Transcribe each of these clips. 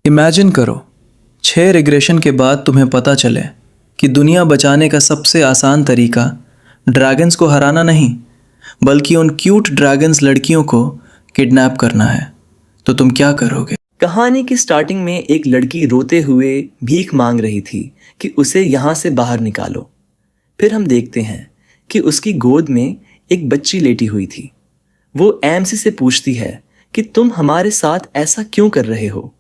Imagine करो 6 regression के बाद तुम्हें पता चले कि दुनिया बचाने का सबसे आसान तरीका ड्रैगन्स को हराना नहीं बल्कि उन क्यूट ड्रैगन्स लड़कियों को किडनैप करना है। तो तुम क्या करोगे? कहानी की स्टार्टिंग में एक लड़की रोते हुए भीख मांग रही थी कि उसे यहाँ से बाहर निकालो। फिर हम देखते हैं कि उसकी गोद में एक बच्ची लेटी हुई थी। वो एमसी से पूछती है कि तुम हमारे साथ ऐसा क्यों कर रहे हो।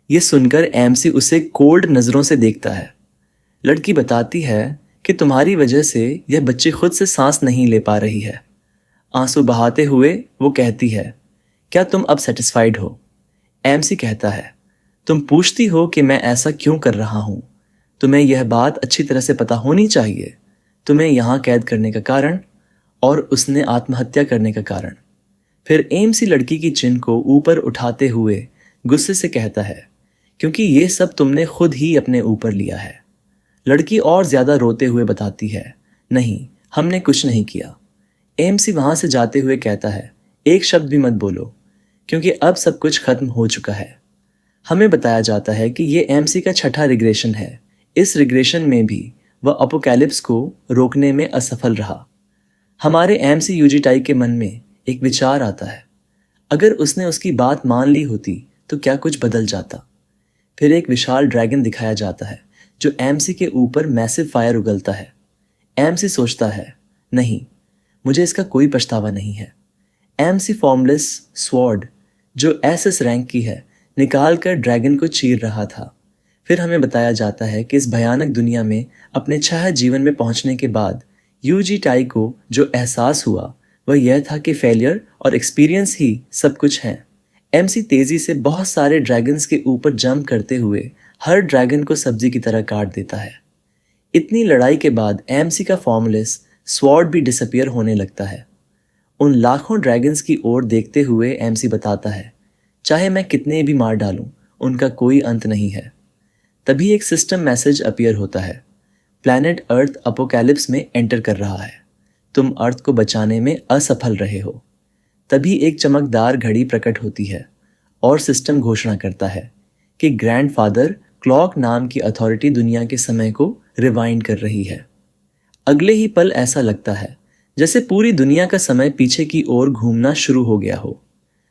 ये सुनकर एमसी उसे कोल्ड नज़रों से देखता है। लड़की बताती है कि तुम्हारी वजह से यह बच्ची खुद से सांस नहीं ले पा रही है। आंसू बहाते हुए वो कहती है, क्या तुम अब सेटिस्फाइड हो? एमसी कहता है, तुम पूछती हो कि मैं ऐसा क्यों कर रहा हूँ। तुम्हें यह बात अच्छी तरह से पता होनी चाहिए। तुम्हें यहाँ कैद करने का कारण और उसने आत्महत्या करने का कारण। फिर एमसी लड़की की चिन को ऊपर उठाते हुए गुस्से से कहता है, क्योंकि ये सब तुमने खुद ही अपने ऊपर लिया है। लड़की और ज्यादा रोते हुए बताती है, नहीं, हमने कुछ नहीं किया। एमसी वहां से जाते हुए कहता है, एक शब्द भी मत बोलो, क्योंकि अब सब कुछ खत्म हो चुका है। हमें बताया जाता है कि ये एमसी का छठा रिग्रेशन है। इस रिग्रेशन में भी वह अपोकैलिप्स को रोकने में असफल रहा। हमारे एमसी यूजीटाई के मन में एक विचार आता है, अगर उसने उसकी बात मान ली होती तो क्या कुछ बदल जाता। फिर एक विशाल ड्रैगन दिखाया जाता है जो एमसी के ऊपर मैसिव फायर उगलता है। एमसी सोचता है, नहीं, मुझे इसका कोई पछतावा नहीं है। एमसी फॉर्मलेस स्वॉर्ड जो एसएस रैंक की है निकाल कर ड्रैगन को चीर रहा था। फिर हमें बताया जाता है कि इस भयानक दुनिया में अपने 6 जीवन में पहुंचने के बाद यूजी टाई को जो एहसास हुआ वह यह था कि फेलियर और एक्सपीरियंस ही सब कुछ है। एमसी तेजी से बहुत सारे ड्रैगन्स के ऊपर जंप करते हुए हर ड्रैगन को सब्जी की तरह काट देता है। इतनी लड़ाई के बाद एमसी का फॉर्मलेस स्वॉर्ड भी डिसअपियर होने लगता है। उन लाखों ड्रैगन्स की ओर देखते हुए एमसी बताता है, चाहे मैं कितने भी मार डालूं, उनका कोई अंत नहीं है। तभी एक सिस्टम मैसेज अपीयर होता है, प्लैनेट अर्थ अपोकैलिप्स में एंटर कर रहा है। तुम अर्थ को बचाने में असफल रहे हो। तभी एक चमकदार घड़ी प्रकट होती है और सिस्टम घोषणा करता है कि ग्रैंडफादर क्लॉक नाम की अथॉरिटी दुनिया के समय को रिवाइंड कर रही है। अगले ही पल ऐसा लगता है जैसे पूरी दुनिया का समय पीछे की ओर घूमना शुरू हो गया हो।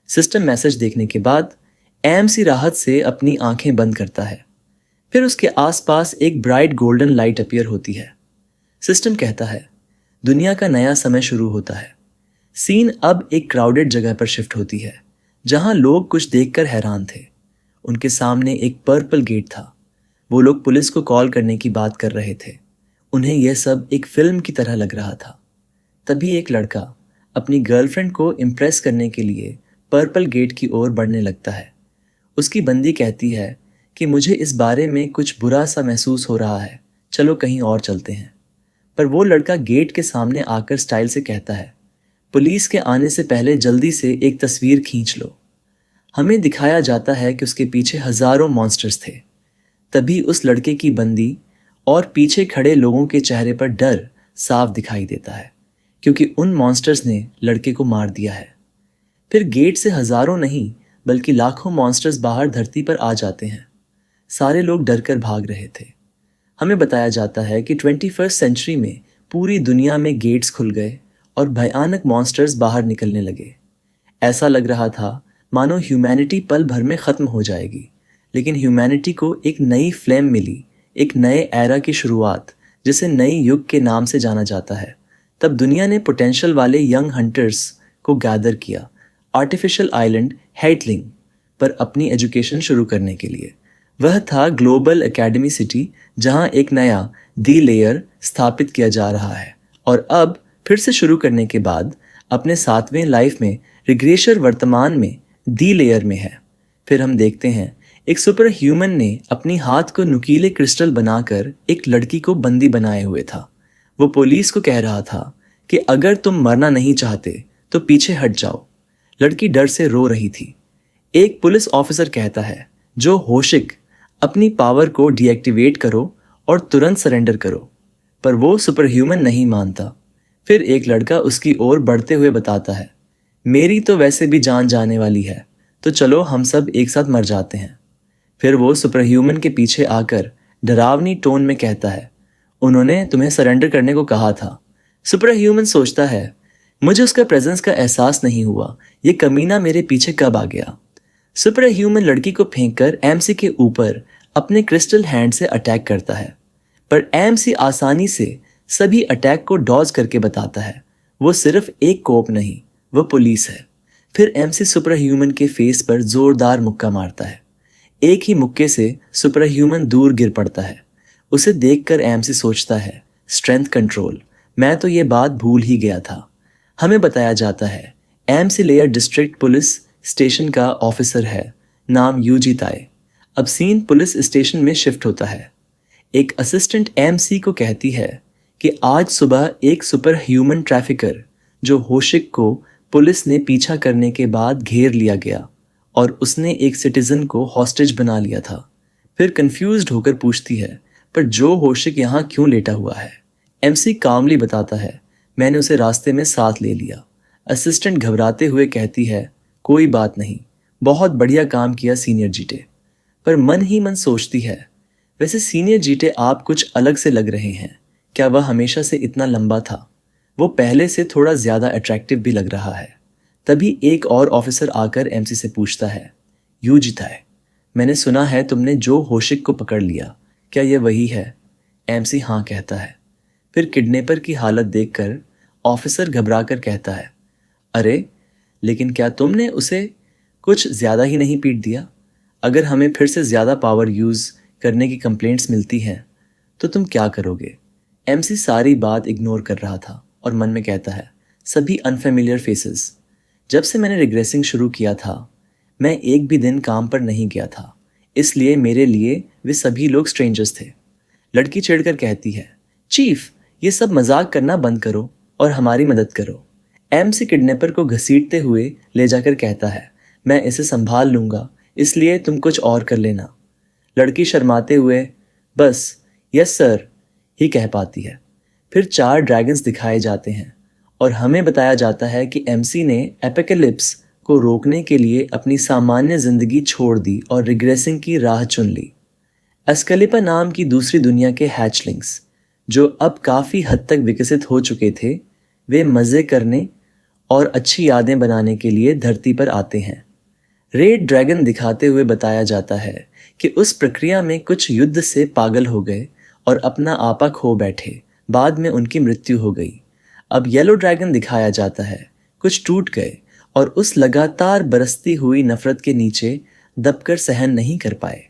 सिस्टम मैसेज देखने के बाद एमसी राहत से अपनी आंखें बंद करता है। फिर उसके आसपास एक ब्राइट गोल्डन लाइट अपीयर होती है। सिस्टम कहता है, दुनिया का नया समय शुरू होता है। सीन अब एक क्राउडेड जगह पर शिफ्ट होती है जहां लोग कुछ देखकर हैरान थे। उनके सामने एक पर्पल गेट था। वो लोग पुलिस को कॉल करने की बात कर रहे थे। उन्हें यह सब एक फिल्म की तरह लग रहा था। तभी एक लड़का अपनी गर्लफ्रेंड को इम्प्रेस करने के लिए पर्पल गेट की ओर बढ़ने लगता है। उसकी बंदी कहती है कि मुझे इस बारे में कुछ बुरा सा महसूस हो रहा है, चलो कहीं और चलते हैं। पर वो लड़का गेट के सामने आकर स्टाइल से कहता है, पुलिस के आने से पहले जल्दी से एक तस्वीर खींच लो। हमें दिखाया जाता है कि उसके पीछे हजारों मॉन्स्टर्स थे। तभी उस लड़के की बंदी और पीछे खड़े लोगों के चेहरे पर डर साफ दिखाई देता है, क्योंकि उन मॉन्स्टर्स ने लड़के को मार दिया है। फिर गेट से हजारों नहीं बल्कि लाखों मॉन्स्टर्स बाहर धरती पर आ जाते हैं। सारे लोग डरकर भाग रहे थे। हमें बताया जाता है कि 21st सेंचुरी में पूरी दुनिया में गेट्स खुल गए और भयानक मॉन्स्टर्स बाहर निकलने लगे। ऐसा लग रहा था मानो ह्यूमैनिटी पल भर में ख़त्म हो जाएगी। लेकिन ह्यूमैनिटी को एक नई फ्लेम मिली, एक नए एरा की शुरुआत, जिसे नई युग के नाम से जाना जाता है। तब दुनिया ने पोटेंशियल वाले यंग हंटर्स को गैदर किया आर्टिफिशियल आइलैंड हेटलिंग पर अपनी एजुकेशन शुरू करने के लिए। वह था ग्लोबल एकेडमी सिटी, जहां एक नया दी लेयर स्थापित किया जा रहा है। और अब फिर से शुरू करने के बाद अपने 7वें लाइफ में रिग्रेशर वर्तमान में दी लेयर में है। फिर हम देखते हैं एक सुपर ह्यूमन ने अपनी हाथ को नुकीले क्रिस्टल बनाकर एक लड़की को बंदी बनाए हुए था। वो पुलिस को कह रहा था कि अगर तुम मरना नहीं चाहते तो पीछे हट जाओ। लड़की डर से रो रही थी। एक पुलिस ऑफिसर कहता है, जो होशिक, अपनी पावर को डीएक्टिवेट करो और तुरंत सरेंडर करो। पर वो सुपर ह्यूमन नहीं मानता। फिर एक लड़का उसकी ओर बढ़ते हुए बताता है, मेरी तो वैसे भी जान जाने वाली है, तो चलो हम सब एक साथ मर जाते हैं। फिर वो सुपर ह्यूमन के पीछे आकर डरावनी टोन में कहता है, उन्होंने तुम्हें सरेंडर करने को कहा था। सुपर ह्यूमन सोचता है, मुझे उसका प्रेजेंस का एहसास नहीं हुआ, ये कमीना मेरे पीछे कब आ गया। सुपर ह्यूमन लड़की को फेंककर एमसी के ऊपर अपने क्रिस्टल हैंड से अटैक करता है, पर एमसी आसानी से सभी अटैक को डॉज करके बताता है वो सिर्फ एक कोप नहीं, वो पुलिस है। फिर एमसी सुपर ह्यूमन के फेस पर जोरदार मुक्का मारता है। एक ही मुक्के से सुपर ह्यूमन दूर गिर पड़ता है। उसे देखकर एमसी सोचता है, स्ट्रेंथ कंट्रोल, मैं तो ये बात भूल ही गया था। हमें बताया जाता है MC layer district police station का ऑफिसर है, नाम यूजी ताए। अब सीन पुलिस स्टेशन में शिफ्ट होता है। एक असिस्टेंट एमसी को कहती है कि आज सुबह एक सुपर ह्यूमन ट्रैफिकर जो होशिक को पुलिस ने पीछा करने के बाद घेर लिया गया और उसने एक सिटीजन को हॉस्टेज बना लिया था। फिर कंफ्यूज्ड होकर पूछती है, पर जो होशिक यहाँ क्यों लेटा हुआ है? एमसी कामली बताता है, मैंने उसे रास्ते में साथ ले लिया। असिस्टेंट घबराते हुए कहती है, कोई बात नहीं, बहुत बढ़िया काम किया सीनियर जीटे। पर मन ही मन सोचती है, वैसे सीनियर जीटे आप कुछ अलग से लग रहे हैं। क्या वह हमेशा से इतना लंबा था? वो पहले से थोड़ा ज्यादा अट्रैक्टिव भी लग रहा है। तभी एक और ऑफिसर आकर एमसी से पूछता है, यूजी ताए, मैंने सुना है तुमने जो होशिक को पकड़ लिया, क्या यह वही है? एमसी हाँ कहता है। फिर किडनैपर की हालत देखकर ऑफिसर घबराकर कहता है, अरे लेकिन क्या तुमने उसे कुछ ज्यादा ही नहीं पीट दिया? अगर हमें फिर से ज्यादा पावर यूज करने की कंप्लेंट्स मिलती हैं तो तुम क्या करोगे? एमसी सारी बात इग्नोर कर रहा था और मन में कहता है, सभी अनफेमिलियर फेसेस। जब से मैंने रिग्रेसिंग शुरू किया था, मैं एक भी दिन काम पर नहीं गया था, इसलिए मेरे लिए वे सभी लोग स्ट्रेंजर्स थे। लड़की चिढ़कर कहती है, चीफ ये सब मजाक करना बंद करो और हमारी मदद करो। एमसी किडनैपर को घसीटते हुए ले जाकर कहता है, मैं इसे संभाल लूंगा, इसलिए तुम कुछ और कर लेना। लड़की शर्माते हुए बस यस सर ही कह पाती है। फिर 4 ड्रैगन्स दिखाए जाते हैं और हमें बताया जाता है कि एमसी ने एपोकैलिप्स को रोकने के लिए अपनी सामान्य जिंदगी छोड़ दी और रिग्रेसिंग की राह चुन ली। एस्केलिपा नाम की दूसरी दुनिया के हैचलिंग्स, जो अब काफ़ी हद तक विकसित हो चुके थे, वे मज़े करने और अच्छी यादें बनाने के लिए धरती पर आते हैं। रेड ड्रैगन दिखाते हुए बताया जाता है कि उस प्रक्रिया में कुछ युद्ध से पागल हो गए और अपना आपा खो बैठे, बाद में उनकी मृत्यु हो गई। अब येलो ड्रैगन दिखाया जाता है, कुछ टूट गए और उस लगातार बरसती हुई नफरत के नीचे दबकर सहन नहीं कर पाए।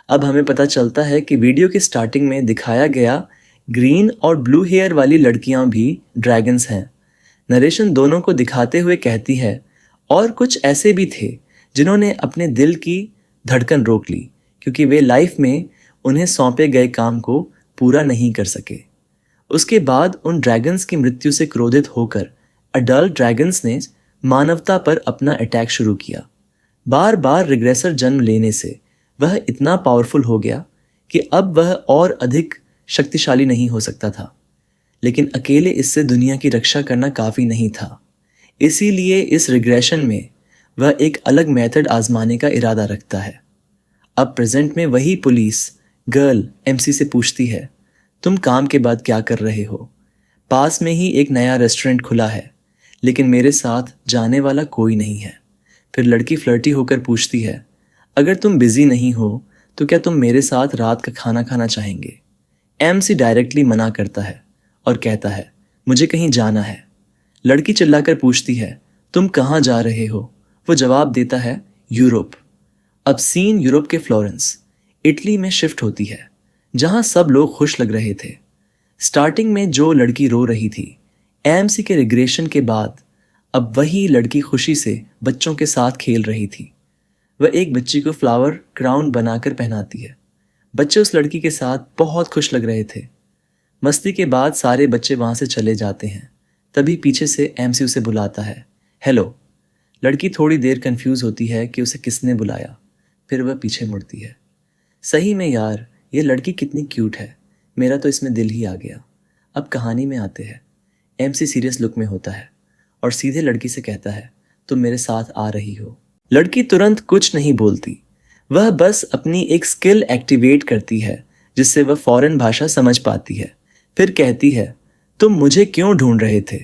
अब हमें पता चलता है कि वीडियो की स्टार्टिंग में दिखाया गया ग्रीन और ब्लू हेयर वाली लड़कियां भी ड्रैगन्स हैं। नरेशन दोनों को दिखाते हुए कहती है, और कुछ ऐसे भी थे जिन्होंने अपने दिल की धड़कन रोक ली क्योंकि वे लाइफ में उन्हें सौंपे गए काम को पूरा नहीं कर सके। उसके बाद उन ड्रैगन्स की मृत्यु से क्रोधित होकर अडल्ट ड्रैगन्स ने मानवता पर अपना अटैक शुरू किया। बार बार रिग्रेसर जन्म लेने से वह इतना पावरफुल हो गया कि अब वह और अधिक शक्तिशाली नहीं हो सकता था, लेकिन अकेले इससे दुनिया की रक्षा करना काफ़ी नहीं था। इसीलिए इस रिग्रेशन में वह एक अलग मेथड आजमाने का इरादा रखता है। अब प्रेजेंट में वही पुलिस गर्ल एमसी से पूछती है, तुम काम के बाद क्या कर रहे हो? पास में ही एक नया रेस्टोरेंट खुला है, लेकिन मेरे साथ जाने वाला कोई नहीं है। फिर लड़की फ्लर्टी होकर पूछती है, अगर तुम बिजी नहीं हो तो क्या तुम मेरे साथ रात का खाना खाना चाहेंगे? एमसी डायरेक्टली मना करता है और कहता है, मुझे कहीं जाना है। लड़की चिल्लाकर पूछती है, तुम कहाँ जा रहे हो? वो जवाब देता है, यूरोप। अब सीन यूरोप के फ्लोरेंस, इटली में शिफ्ट होती है, जहां सब लोग खुश लग रहे थे। स्टार्टिंग में जो लड़की रो रही थी, एमसी के रिग्रेशन के बाद अब वही लड़की खुशी से बच्चों के साथ खेल रही थी। वह एक बच्ची को फ्लावर क्राउन बनाकर पहनाती है। बच्चे उस लड़की के साथ बहुत खुश लग रहे थे। मस्ती के बाद सारे बच्चे वहां से चले जाते हैं। तभी पीछे से एमसी उसे बुलाता है, हेलो। लड़की थोड़ी देर कंफ्यूज होती है कि उसे किसने बुलाया। फिर वह पीछे मुड़ती है। सही में यार, ये लड़की कितनी क्यूट है, मेरा तो इसमें दिल ही आ गया। अब कहानी में आते हैं। एमसी सीरियस लुक में होता है और सीधे लड़की से कहता है, तुम मेरे साथ आ रही हो? लड़की तुरंत कुछ नहीं बोलती, वह बस अपनी एक स्किल एक्टिवेट करती है जिससे वह फॉरेन भाषा समझ पाती है। फिर कहती है, तुम मुझे क्यों ढूंढ रहे थे?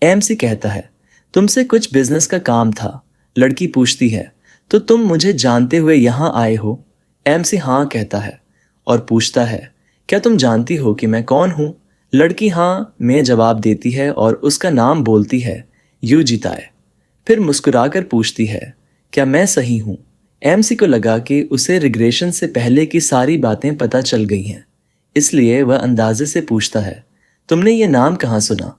एमसी कहता है, तुमसे कुछ बिजनेस का काम था। लड़की पूछती है, तो तुम मुझे जानते हुए यहाँ आए हो? एमसी हाँ कहता है और पूछता है, क्या तुम जानती हो कि मैं कौन हूँ? लड़की हाँ में जवाब देती है और उसका नाम बोलती है, यूजिताए। फिर मुस्कुराकर पूछती है, क्या मैं सही हूँ? एमसी को लगा कि उसे रिग्रेशन से पहले की सारी बातें पता चल गई हैं, इसलिए वह अंदाजे से पूछता है, तुमने ये नाम कहाँ सुना?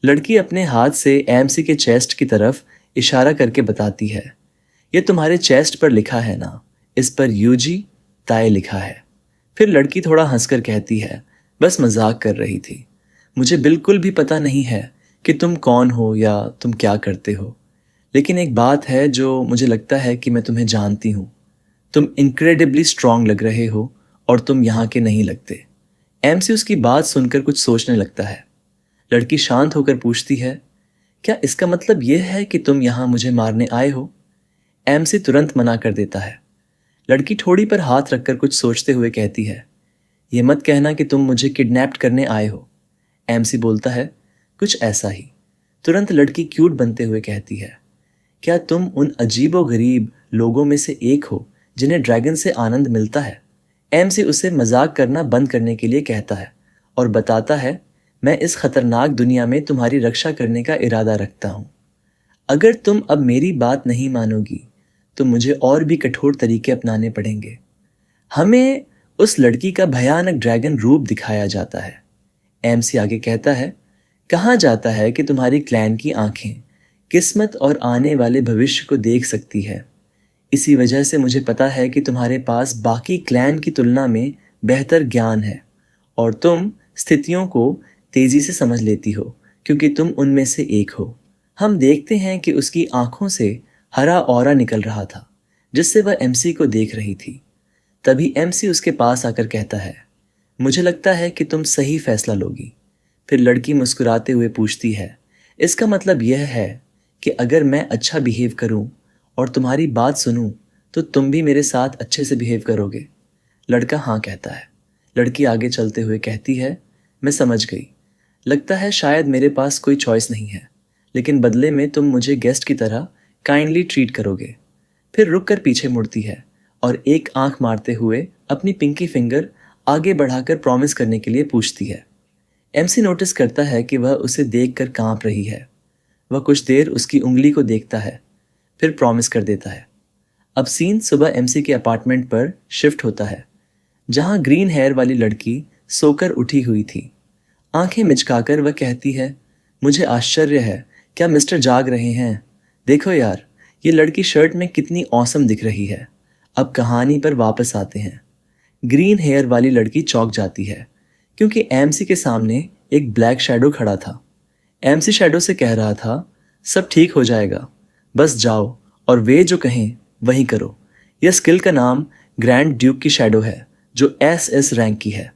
लड़की अपने हाथ से एमसी के चेस्ट की तरफ इशारा करके बताती है, ये तुम्हारे चेस्ट पर लिखा है ना, इस पर यूजी ताए लिखा है। फिर लड़की थोड़ा हंसकर कहती है, बस मजाक कर रही थी। मुझे बिल्कुल भी पता नहीं है कि तुम कौन हो या तुम क्या करते हो, लेकिन एक बात है जो मुझे लगता है कि मैं तुम्हें जानती हूँ। तुम इनक्रेडिबली स्ट्रांग लग रहे हो और तुम यहाँ के नहीं लगते। एमसी उसकी बात सुनकर कुछ सोचने लगता है। लड़की शांत होकर पूछती है, क्या इसका मतलब यह है कि तुम यहाँ मुझे मारने आए हो? एमसी तुरंत मना कर देता है। लड़की ठोड़ी पर हाथ रखकर कुछ सोचते हुए कहती है, ये मत कहना कि तुम मुझे किडनैप करने आए हो। एमसी बोलता है, कुछ ऐसा ही। तुरंत लड़की क्यूट बनते हुए कहती है, क्या तुम उन अजीबो गरीब लोगों में से एक हो जिन्हें ड्रैगन से आनंद मिलता है? एमसी उसे मजाक करना बंद करने के लिए कहता है और बताता है, मैं इस खतरनाक दुनिया में तुम्हारी रक्षा करने का इरादा रखता हूँ। अगर तुम अब मेरी बात नहीं मानोगी तो मुझे और भी कठोर तरीके अपनाने पड़ेंगे। हमें उस लड़की का भयानक ड्रैगन रूप दिखाया जाता है। एमसी आगे कहता है, कहा जाता है कि तुम्हारी क्लैन की आंखें किस्मत और आने वाले भविष्य को देख सकती है। इसी वजह से मुझे पता है कि तुम्हारे पास बाकी क्लैन की तुलना में बेहतर ज्ञान है और तुम स्थितियों को तेजी से समझ लेती हो क्योंकि तुम उनमें से एक हो। हम देखते हैं कि उसकी आंखों से हरा ऑरा निकल रहा था जिससे वह एमसी को देख रही थी। तभी एमसी उसके पास आकर कहता है, मुझे लगता है कि तुम सही फैसला लोगी। फिर लड़की मुस्कुराते हुए पूछती है, इसका मतलब यह है कि अगर मैं अच्छा बिहेव करूं और तुम्हारी बात सुनूं तो तुम भी मेरे साथ अच्छे से बिहेव करोगे? लड़का हाँ कहता है। लड़की आगे चलते हुए कहती है, मैं समझ गई। लगता है शायद मेरे पास कोई चॉइस नहीं है, लेकिन बदले में तुम मुझे गेस्ट की तरह काइंडली ट्रीट करोगे। फिर रुक कर पीछे मुड़ती है और एक आंख मारते हुए अपनी पिंकी फिंगर आगे बढ़ाकर प्रॉमिस करने के लिए पूछती है। एमसी नोटिस करता है कि वह उसे देखकर कांप रही है। वह कुछ देर उसकी उंगली को देखता है, फिर प्रॉमिस कर देता है। अब सीन सुबह एमसी के अपार्टमेंट पर शिफ्ट होता है, जहां ग्रीन हेयर वाली लड़की सोकर उठी हुई थी। आंखें मिचकाकर वह कहती है, मुझे आश्चर्य है, क्या मिस्टर जाग रहे हैं? देखो यार, ये लड़की शर्ट में कितनी औसम दिख रही है। अब कहानी पर वापस आते हैं। ग्रीन हेयर वाली लड़की चौंक जाती है क्योंकि एमसी के सामने एक ब्लैक शैडो खड़ा था। एमसी शैडो से कह रहा था, सब ठीक हो जाएगा, बस जाओ और वे जो कहें वही करो। यह स्किल का नाम ग्रैंड ड्यूक की शैडो है जो एसएस रैंक की है।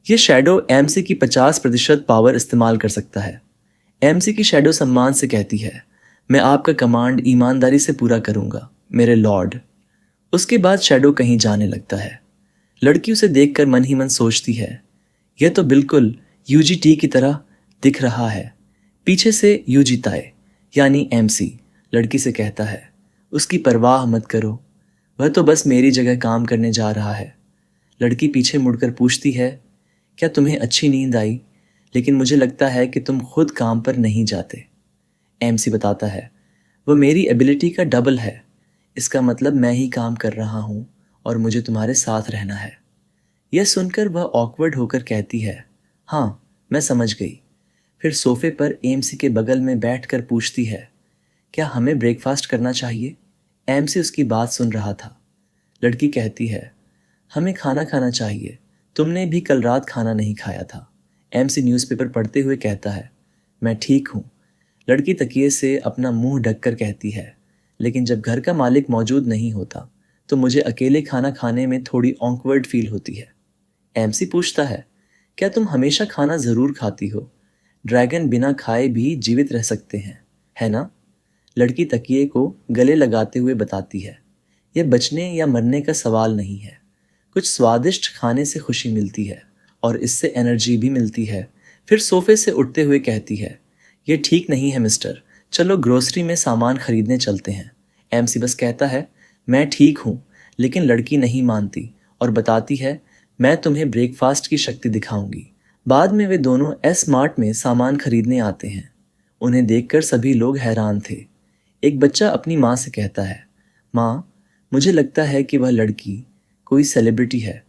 यह शैडो एमसी की 50% पावर इस्तेमाल कर सकता है। एमसी की शैडो सम्मान से कहती है, मैं आपका कमांड ईमानदारी से पूरा करूंगा मेरे लॉर्ड। उसके बाद शैडो कहीं जाने लगता है। लड़की उसे देखकर मन ही मन सोचती है, यह तो बिल्कुल यूजीटी की तरह दिख रहा है। पीछे से यूजिताए यानी एमसी लड़की से कहता है, उसकी परवाह मत करो, वह तो बस मेरी जगह काम करने जा रहा है। लड़की पीछे मुड़कर पूछती है, क्या तुम्हें अच्छी नींद आई? लेकिन मुझे लगता है कि तुम खुद काम पर नहीं जाते। एमसी बताता है, वह मेरी एबिलिटी का डबल है। इसका मतलब मैं ही काम कर रहा हूँ और मुझे तुम्हारे साथ रहना है। यह सुनकर वह ऑकवर्ड होकर कहती है, हाँ मैं समझ गई। फिर सोफे पर एमसी के बगल में बैठकर पूछती है, क्या हमें ब्रेकफास्ट करना चाहिए? एमसी उसकी बात सुन रहा था। लड़की कहती है, हमें खाना खाना चाहिए, तुमने भी कल रात खाना नहीं खाया था। एमसी न्यूज़पेपर पढ़ते हुए कहता है, मैं ठीक हूँ। लड़की तकिए से अपना मुंह ढककर कहती है, लेकिन जब घर का मालिक मौजूद नहीं होता तो मुझे अकेले खाना खाने में थोड़ी ऑकवर्ड फील होती है। एमसी पूछता है, क्या तुम हमेशा खाना ज़रूर खाती हो? ड्रैगन बिना खाए भी जीवित रह सकते हैं, है ना? लड़की तकिए को गले लगाते हुए बताती है, यह बचने या मरने का सवाल नहीं है। कुछ स्वादिष्ट खाने से खुशी मिलती है और इससे एनर्जी भी मिलती है। फिर सोफे से उठते हुए कहती है, ये ठीक नहीं है मिस्टर, चलो ग्रोसरी में सामान खरीदने चलते हैं। एमसी बस कहता है, मैं ठीक हूँ, लेकिन लड़की नहीं मानती और बताती है, मैं तुम्हें ब्रेकफास्ट की शक्ति दिखाऊंगी। बाद में वे दोनों एस मार्ट में सामान खरीदने आते हैं। उन्हें देखकर सभी लोग हैरान थे। एक बच्चा अपनी माँ से कहता है, माँ, मुझे लगता है कि वह लड़की कोई सेलिब्रिटी है।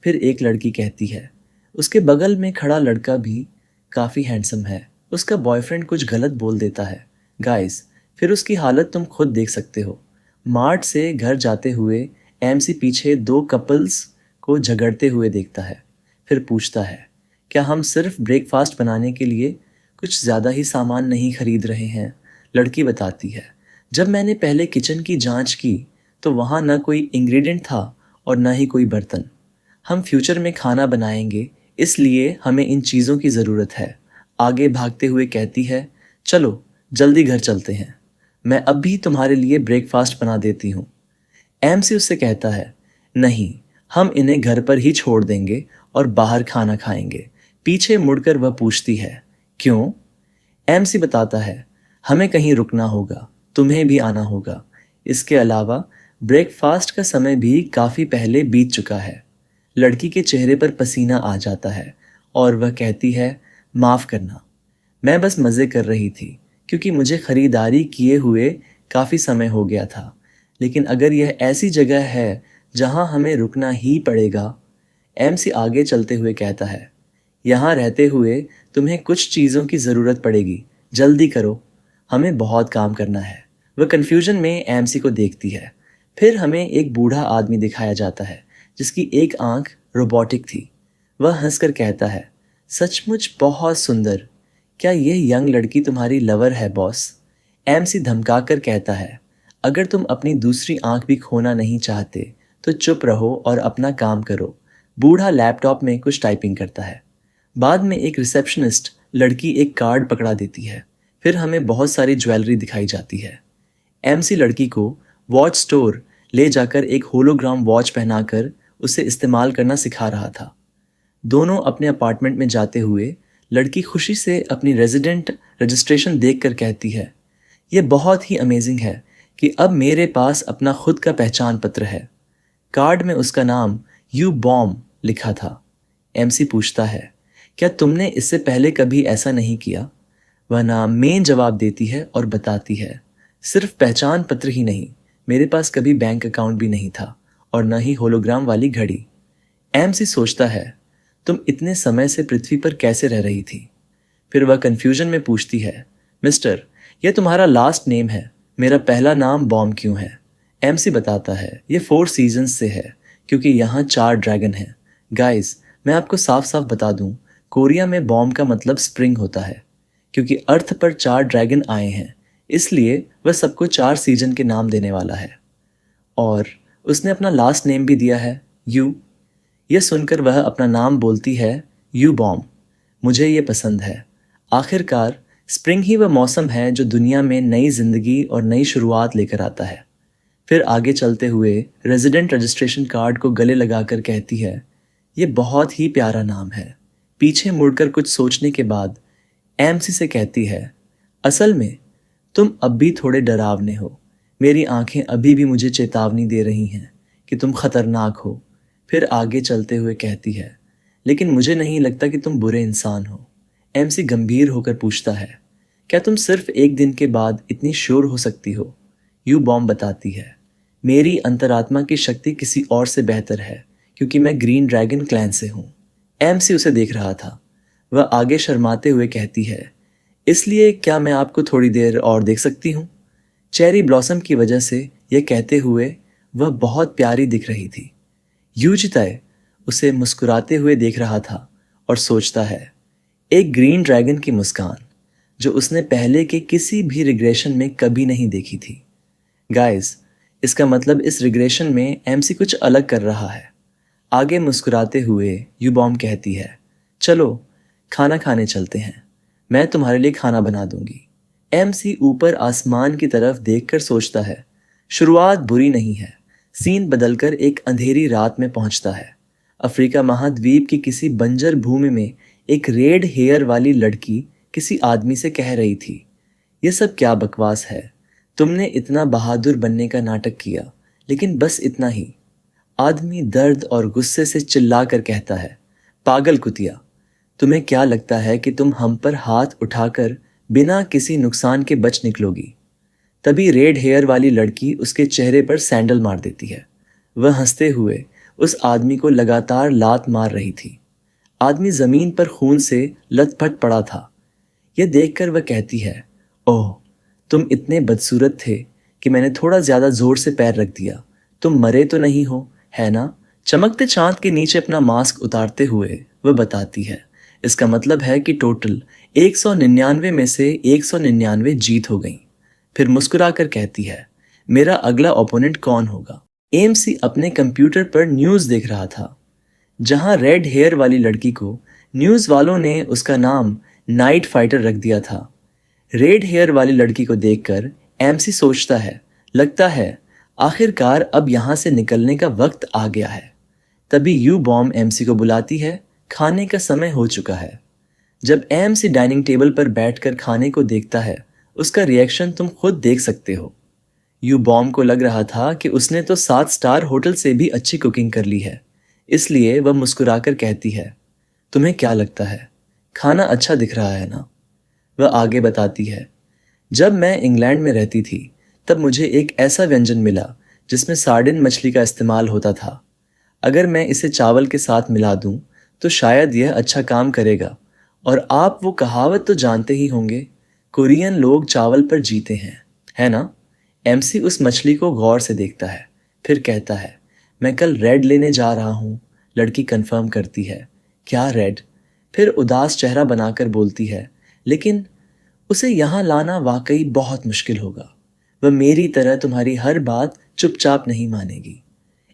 फिर एक लड़की कहती है, उसके बगल में खड़ा लड़का भी काफ़ी हैंडसम है, उसका बॉयफ्रेंड कुछ गलत बोल देता है। गाइस, फिर उसकी हालत तुम खुद देख सकते हो। मार्ट से घर जाते हुए एमसी पीछे दो कपल्स को झगड़ते हुए देखता है। फिर पूछता है, क्या हम सिर्फ ब्रेकफास्ट बनाने के लिए कुछ ज़्यादा ही सामान नहीं खरीद रहे हैं? लड़की बताती है, जब मैंने पहले किचन की जांच की तो वहाँ न कोई इंग्रेडिएंट था और न ही कोई बर्तन। हम फ्यूचर में खाना बनाएंगे, इसलिए हमें इन चीज़ों की ज़रूरत है। आगे भागते हुए कहती है, चलो जल्दी घर चलते हैं, मैं अब भी तुम्हारे लिए ब्रेकफास्ट बना देती हूँ। एमसी उससे कहता है, नहीं, हम इन्हें घर पर ही छोड़ देंगे और बाहर खाना खाएंगे। पीछे मुड़कर वह पूछती है, क्यों? एमसी बताता है, हमें कहीं रुकना होगा, तुम्हें भी आना होगा। इसके अलावा ब्रेकफास्ट का समय भी काफ़ी पहले बीत चुका है। लड़की के चेहरे पर पसीना आ जाता है और वह कहती है, माफ़ करना, मैं बस मज़े कर रही थी क्योंकि मुझे ख़रीदारी किए हुए काफ़ी समय हो गया था। लेकिन अगर यह ऐसी जगह है जहां हमें रुकना ही पड़ेगा, एमसी आगे चलते हुए कहता है, यहाँ रहते हुए तुम्हें कुछ चीज़ों की ज़रूरत पड़ेगी, जल्दी करो, हमें बहुत काम करना है। वह कन्फ्यूजन में एमसी को देखती है। फिर हमें एक बूढ़ा आदमी दिखाया जाता है जिसकी एक आंख रोबोटिक थी। वह हंसकर कहता है, सचमुच बहुत सुंदर, क्या यह यंग लड़की तुम्हारी लवर है बॉस? एमसी धमकाकर कहता है, अगर तुम अपनी दूसरी आंख भी खोना नहीं चाहते तो चुप रहो और अपना काम करो। बूढ़ा लैपटॉप में कुछ टाइपिंग करता है। बाद में एक रिसेप्शनिस्ट लड़की एक कार्ड पकड़ा देती है। फिर हमें बहुत सारी ज्वेलरी दिखाई जाती है। एमसी लड़की को वॉच स्टोर ले जाकर एक होलोग्राम वॉच पहनाकर उसे इस्तेमाल करना सिखा रहा था। दोनों अपने अपार्टमेंट में जाते हुए लड़की खुशी से अपनी रेजिडेंट रजिस्ट्रेशन देखकर कहती है, यह बहुत ही अमेजिंग है कि अब मेरे पास अपना खुद का पहचान पत्र है। कार्ड में उसका नाम यू बॉम्ब लिखा था। एमसी पूछता है, क्या तुमने इससे पहले कभी ऐसा नहीं किया? वह नाम मेन जवाब देती है और बताती है, सिर्फ पहचान पत्र ही नहीं, मेरे पास कभी बैंक अकाउंट भी नहीं था और न ही होलोग्राम वाली घड़ी। एमसी सोचता है, तुम इतने समय से पृथ्वी पर कैसे रह रही थी? फिर वह कंफ्यूजन में पूछती है, मिस्टर, यह तुम्हारा लास्ट नेम है, मेरा पहला नाम बॉम्ब क्यों है? एमसी बताता है, ये 4 सीजन्स से है क्योंकि यहाँ 4 ड्रैगन हैं। गाइस, मैं आपको साफ साफ बता दूं, कोरिया में बॉम्ब का मतलब स्प्रिंग होता है। क्योंकि अर्थ पर 4 ड्रैगन आए हैं, इसलिए वह सबको 4 सीजन के नाम देने वाला है। और उसने अपना लास्ट नेम भी दिया है, यू। यह सुनकर वह अपना नाम बोलती है, यू बॉम्ब। मुझे ये पसंद है। आखिरकार स्प्रिंग ही वह मौसम है जो दुनिया में नई जिंदगी और नई शुरुआत लेकर आता है। फिर आगे चलते हुए रेजिडेंट रजिस्ट्रेशन कार्ड को गले लगाकर कहती है, ये बहुत ही प्यारा नाम है। पीछे मुड़कर कुछ सोचने के बाद एमसी से कहती है, असल में तुम अब भी थोड़े डरावने हो। मेरी आंखें अभी भी मुझे चेतावनी दे रही हैं कि तुम खतरनाक हो। फिर आगे चलते हुए कहती है, लेकिन मुझे नहीं लगता कि तुम बुरे इंसान हो। एमसी गंभीर होकर पूछता है, क्या तुम सिर्फ एक दिन के बाद इतनी श्योर हो सकती हो? यू बॉम्ब बताती है, मेरी अंतरात्मा की शक्ति किसी और से बेहतर है क्योंकि मैं ग्रीन ड्रैगन क्लैन से हूँ। एमसी उसे देख रहा था। वह आगे शर्माते हुए कहती है, इसलिए क्या मैं आपको थोड़ी देर और देख सकती हूँ? चेरी ब्लॉसम की वजह से यह कहते हुए वह बहुत प्यारी दिख रही थी। यूजिताए उसे मुस्कुराते हुए देख रहा था और सोचता है, एक ग्रीन ड्रैगन की मुस्कान जो उसने पहले के किसी भी रिग्रेशन में कभी नहीं देखी थी। गाइस, इसका मतलब इस रिग्रेशन में एमसी कुछ अलग कर रहा है। आगे मुस्कुराते हुए यूबॉम्ब कहती है, चलो खाना खाने चलते हैं, मैं तुम्हारे लिए खाना बना दूंगी। एमसी ऊपर आसमान की तरफ देखकर सोचता है, शुरुआत बुरी नहीं है, सीन बदलकर एक अंधेरी रात में पहुंचता है। अफ्रीका महाद्वीप की किसी बंजर भूमि में एक रेड हेयर वाली लड़की किसी आदमी से कह रही थी, ये सब क्या बकवास है, तुमने इतना बहादुर बनने का नाटक किया, लेकिन बस इतना ही। आदमी दर्द और गुस्से से चिल्लाकर कहता है, पागल कुतिया, तुम्हें क्या लगता है कि तुम हम पर हाथ उठाकर बिना किसी नुकसान के बच निकलोगी? तभी रेड हेयर वाली लड़की उसके चेहरे पर सैंडल मार देती है। वह हंसते हुए उस आदमी को लगातार लात मार रही थी। आदमी जमीन पर खून से लथपथ पड़ा था। यह देखकर वह कहती है, ओह, तुम इतने बदसूरत थे कि मैंने थोड़ा ज्यादा जोर से पैर रख दिया। तुम मरे तो नहीं हो, है ना? चमकते चांद के नीचे अपना मास्क उतारते हुए वह बताती है, इसका मतलब है कि टोटल 199 में से 199 जीत हो गई। फिर मुस्कुराकर कहती है, मेरा अगला ओपोनेंट कौन होगा? एमसी अपने कंप्यूटर पर न्यूज़ देख रहा था, जहां रेड हेयर वाली लड़की को न्यूज़ वालों ने उसका नाम नाइट फाइटर रख दिया था। रेड हेयर वाली लड़की को देखकर एमसी सोचता है, लगता है आखिरकार अब यहां से निकलने का वक्त आ गया है। तभी यू बॉम्ब एमसी को बुलाती है, खाने का समय हो चुका है। जब एमसी डाइनिंग टेबल पर बैठकर खाने को देखता है, उसका रिएक्शन तुम खुद देख सकते हो। यू बॉम्ब को लग रहा था कि उसने तो 7 स्टार होटल से भी अच्छी कुकिंग कर ली है, इसलिए वह मुस्कुराकर कहती है, तुम्हें क्या लगता है, खाना अच्छा दिख रहा है ना? वह आगे बताती है, जब मैं इंग्लैंड में रहती थी तब मुझे एक ऐसा व्यंजन मिला जिसमें सार्डिन मछली का इस्तेमाल होता था। अगर मैं इसे चावल के साथ मिला दूं तो शायद यह अच्छा काम करेगा। और आप वो कहावत तो जानते ही होंगे, कोरियन लोग चावल पर जीते हैं, है ना? एमसी उस मछली को गौर से देखता है, फिर कहता है, मैं कल रेड लेने जा रहा हूँ। लड़की कंफर्म करती है, क्या रेड? फिर उदास चेहरा बनाकर बोलती है, लेकिन उसे यहाँ लाना वाकई बहुत मुश्किल होगा। वह मेरी तरह तुम्हारी हर बात चुपचाप नहीं मानेगी।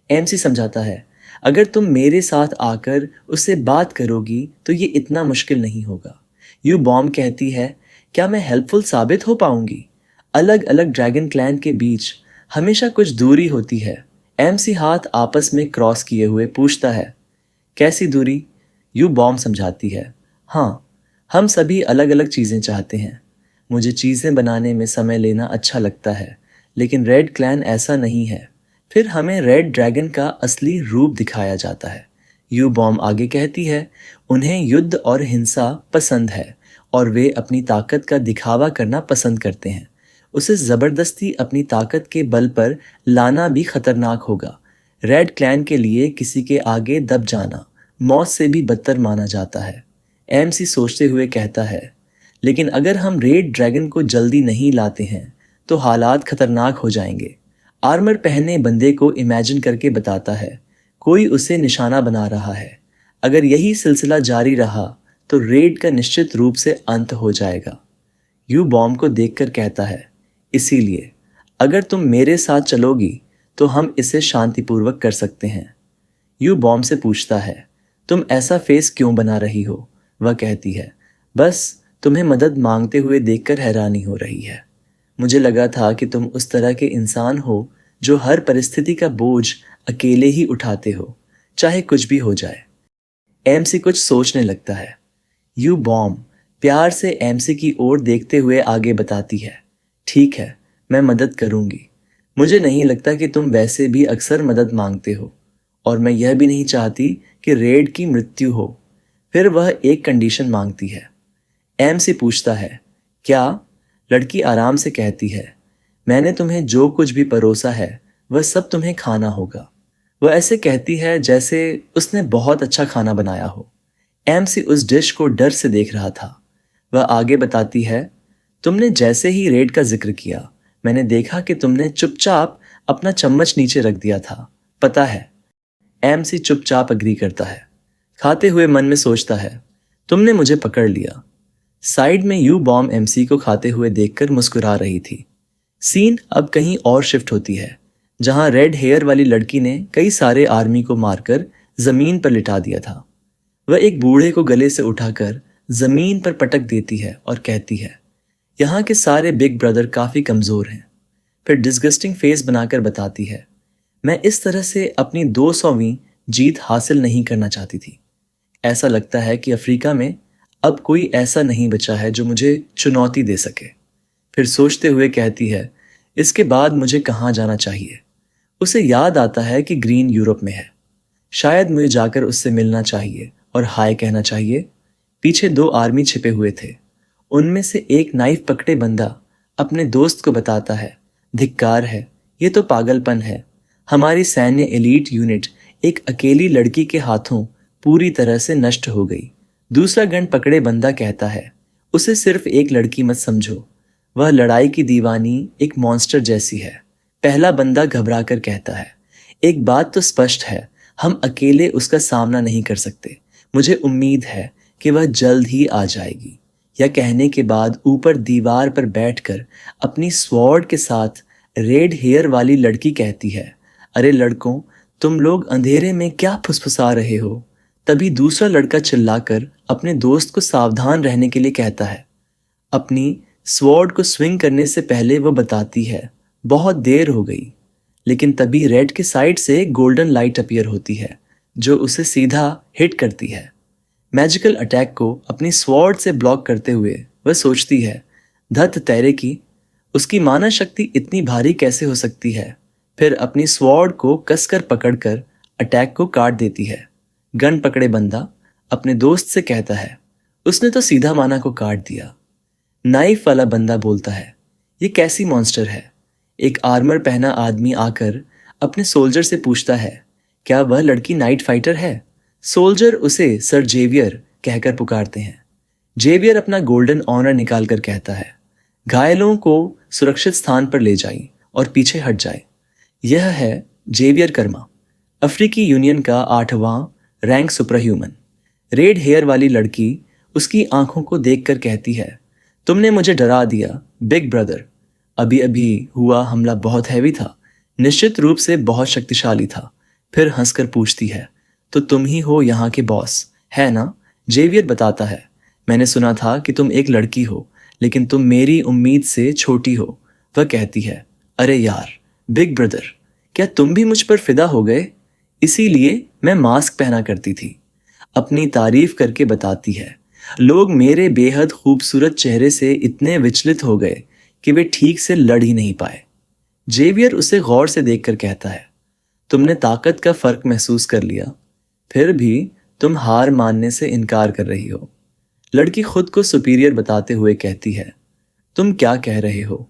एमसी समझाता है, अगर तुम मेरे साथ आकर उससे बात करोगी तो ये इतना मुश्किल नहीं होगा। यू बॉम्ब कहती है, क्या मैं हेल्पफुल साबित हो पाऊंगी? अलग अलग ड्रैगन क्लैन के बीच हमेशा कुछ दूरी होती है। एमसी हाथ आपस में क्रॉस किए हुए पूछता है, कैसी दूरी? यू बॉम्ब समझाती है, हाँ, हम सभी अलग अलग चीज़ें चाहते हैं। मुझे चीज़ें बनाने में समय लेना अच्छा लगता है, लेकिन रेड क्लैन ऐसा नहीं है। फिर हमें रेड ड्रैगन का असली रूप दिखाया जाता है। यू बॉम्ब आगे कहती है, उन्हें युद्ध और हिंसा पसंद है और वे अपनी ताकत का दिखावा करना पसंद करते हैं। उसे ज़बरदस्ती अपनी ताकत के बल पर लाना भी खतरनाक होगा। रेड क्लैन के लिए किसी के आगे दब जाना मौत से भी बदतर माना जाता है। एमसी सोचते हुए कहता है, लेकिन अगर हम रेड ड्रैगन को जल्दी नहीं लाते हैं तो हालात खतरनाक हो जाएंगे। आर्मर पहने बंदे को इमेजिन करके बताता है, कोई उसे निशाना बना रहा है। अगर यही सिलसिला जारी रहा तो रेड का निश्चित रूप से अंत हो जाएगा। यू बॉम्ब को देखकर कहता है, इसीलिए अगर तुम मेरे साथ चलोगी तो हम इसे शांतिपूर्वक कर सकते हैं। यू बॉम्ब से पूछता है, तुम ऐसा फेस क्यों बना रही हो? वह कहती है, बस तुम्हें मदद मांगते हुए देखकर हैरानी हो रही है। मुझे लगा था कि तुम उस तरह के इंसान हो जो हर परिस्थिति का बोझ अकेले ही उठाते हो, चाहे कुछ भी हो जाए। एमसी कुछ सोचने लगता है। यू बॉम्ब प्यार से एमसी की ओर देखते हुए आगे बताती है, ठीक है, मैं मदद करूंगी। मुझे नहीं लगता कि तुम वैसे भी अक्सर मदद मांगते हो, और मैं यह भी नहीं चाहती कि रेड की मृत्यु हो। फिर वह एक कंडीशन मांगती है। एमसी पूछता है, क्या? लड़की आराम से कहती है, मैंने तुम्हें जो कुछ भी परोसा है वह सब तुम्हें खाना होगा। वह ऐसे कहती है जैसे उसने बहुत अच्छा खाना बनाया हो। एमसी उस डिश को डर से देख रहा था। वह आगे बताती है, तुमने जैसे ही रेड का जिक्र किया, मैंने देखा कि तुमने चुपचाप अपना चम्मच नीचे रख दिया था, पता है? एमसी चुपचाप अग्री करता है, खाते हुए मन में सोचता है, तुमने मुझे पकड़ लिया। साइड में यू बॉम्ब एमसी को खाते हुए देखकर मुस्कुरा रही थी। सीन अब कहीं और शिफ्ट होती है, जहां रेड हेयर वाली लड़की ने कई सारे आर्मी को मारकर जमीन पर लिटा दिया था। वह एक बूढ़े को गले से उठाकर जमीन पर पटक देती है और कहती है, यहाँ के सारे बिग ब्रदर काफी कमजोर हैं। फिर डिस्गस्टिंग फेस बनाकर बताती है, मैं इस तरह से अपनी 200वीं जीत हासिल नहीं करना चाहती थी। ऐसा लगता है कि अफ्रीका में अब कोई ऐसा नहीं बचा है जो मुझे चुनौती दे सके। फिर सोचते हुए कहती है, इसके बाद मुझे कहाँ जाना चाहिए? उसे याद आता है कि ग्रीन यूरोप में है। शायद मुझे जाकर उससे मिलना चाहिए और हाय कहना चाहिए। पीछे 2 आर्मी छिपे हुए थे। उनमें से एक नाइफ पकड़े बंदा अपने दोस्त को बताता है, धिक्कार है, ये तो पागलपन है। हमारी सैन्य एलीट यूनिट एक अकेली लड़की के हाथों पूरी तरह से नष्ट हो गई। दूसरा गन पकड़े बंदा कहता है, उसे सिर्फ एक लड़की मत समझो, वह लड़ाई की दीवानी एक मॉन्स्टर जैसी है। पहला बंदा घबरा कर कहता है, एक बात तो स्पष्ट है, हम अकेले उसका सामना नहीं कर सकते। मुझे उम्मीद है कि वह जल्द ही आ जाएगी। यह कहने के बाद ऊपर दीवार पर बैठकर अपनी स्वॉर्ड के साथ रेड हेयर वाली लड़की कहती है, अरे लड़कों, तुम लोग अंधेरे में क्या फुसफुसा रहे हो? तभी दूसरा लड़का चिल्लाकर अपने दोस्त को सावधान रहने के लिए कहता है। अपनी स्वॉर्ड को स्विंग करने से पहले वो बताती है, बहुत देर हो गई। लेकिन तभी रेड के साइड से एक गोल्डन लाइट अपीयर होती है जो उसे सीधा हिट करती है। मैजिकल अटैक को अपनी स्वॉर्ड से ब्लॉक करते हुए वह सोचती है, धत तेरे की, उसकी माना शक्ति इतनी भारी कैसे हो सकती है? फिर अपनी स्वॉर्ड को कसकर पकड़कर अटैक को काट देती है। गन पकड़े बंदा अपने दोस्त से कहता है, उसने तो सीधा माना को काट दिया। नाइफ वाला बंदा बोलता है, ये कैसी मॉन्स्टर है? एक आर्मर पहना आदमी आकर अपने सोल्जर से पूछता है, क्या वह लड़की नाइट फाइटर है? सोल्जर उसे सर जेवियर कहकर पुकारते हैं। जेवियर अपना गोल्डन ऑनर निकालकर कहता है, घायलों को सुरक्षित स्थान पर ले जाएं और पीछे हट जाए। यह है जेवियर कर्मा, अफ्रीकी यूनियन का 8वां rank super human. Red hair वाली लड़की उसकी आंखों को देखकर कहती है, तुमने मुझे डरा दिया बिग ब्रदर। अभी अभी हुआ हमला बहुत हैवी था, निश्चित रूप से बहुत शक्तिशाली था। फिर हंसकर पूछती है, तो तुम ही हो यहाँ के बॉस, है ना? जेवियर बताता है, मैंने सुना था कि तुम एक लड़की हो, लेकिन तुम मेरी उम्मीद से छोटी हो। वह कहती है, अरे यार बिग ब्रदर, क्या तुम भी मुझ पर फिदा हो गए? इसीलिए मैं मास्क पहना करती थी। अपनी तारीफ करके बताती है, लोग मेरे बेहद खूबसूरत चेहरे से इतने विचलित हो गए कि वे ठीक से लड़ ही नहीं पाए। जेवियर उसे गौर से देखकर कहता है, तुमने ताकत का फर्क महसूस कर लिया, फिर भी तुम हार मानने से इनकार कर रही हो। लड़की खुद को सुपीरियर बताते हुए कहती है, तुम क्या कह रहे हो?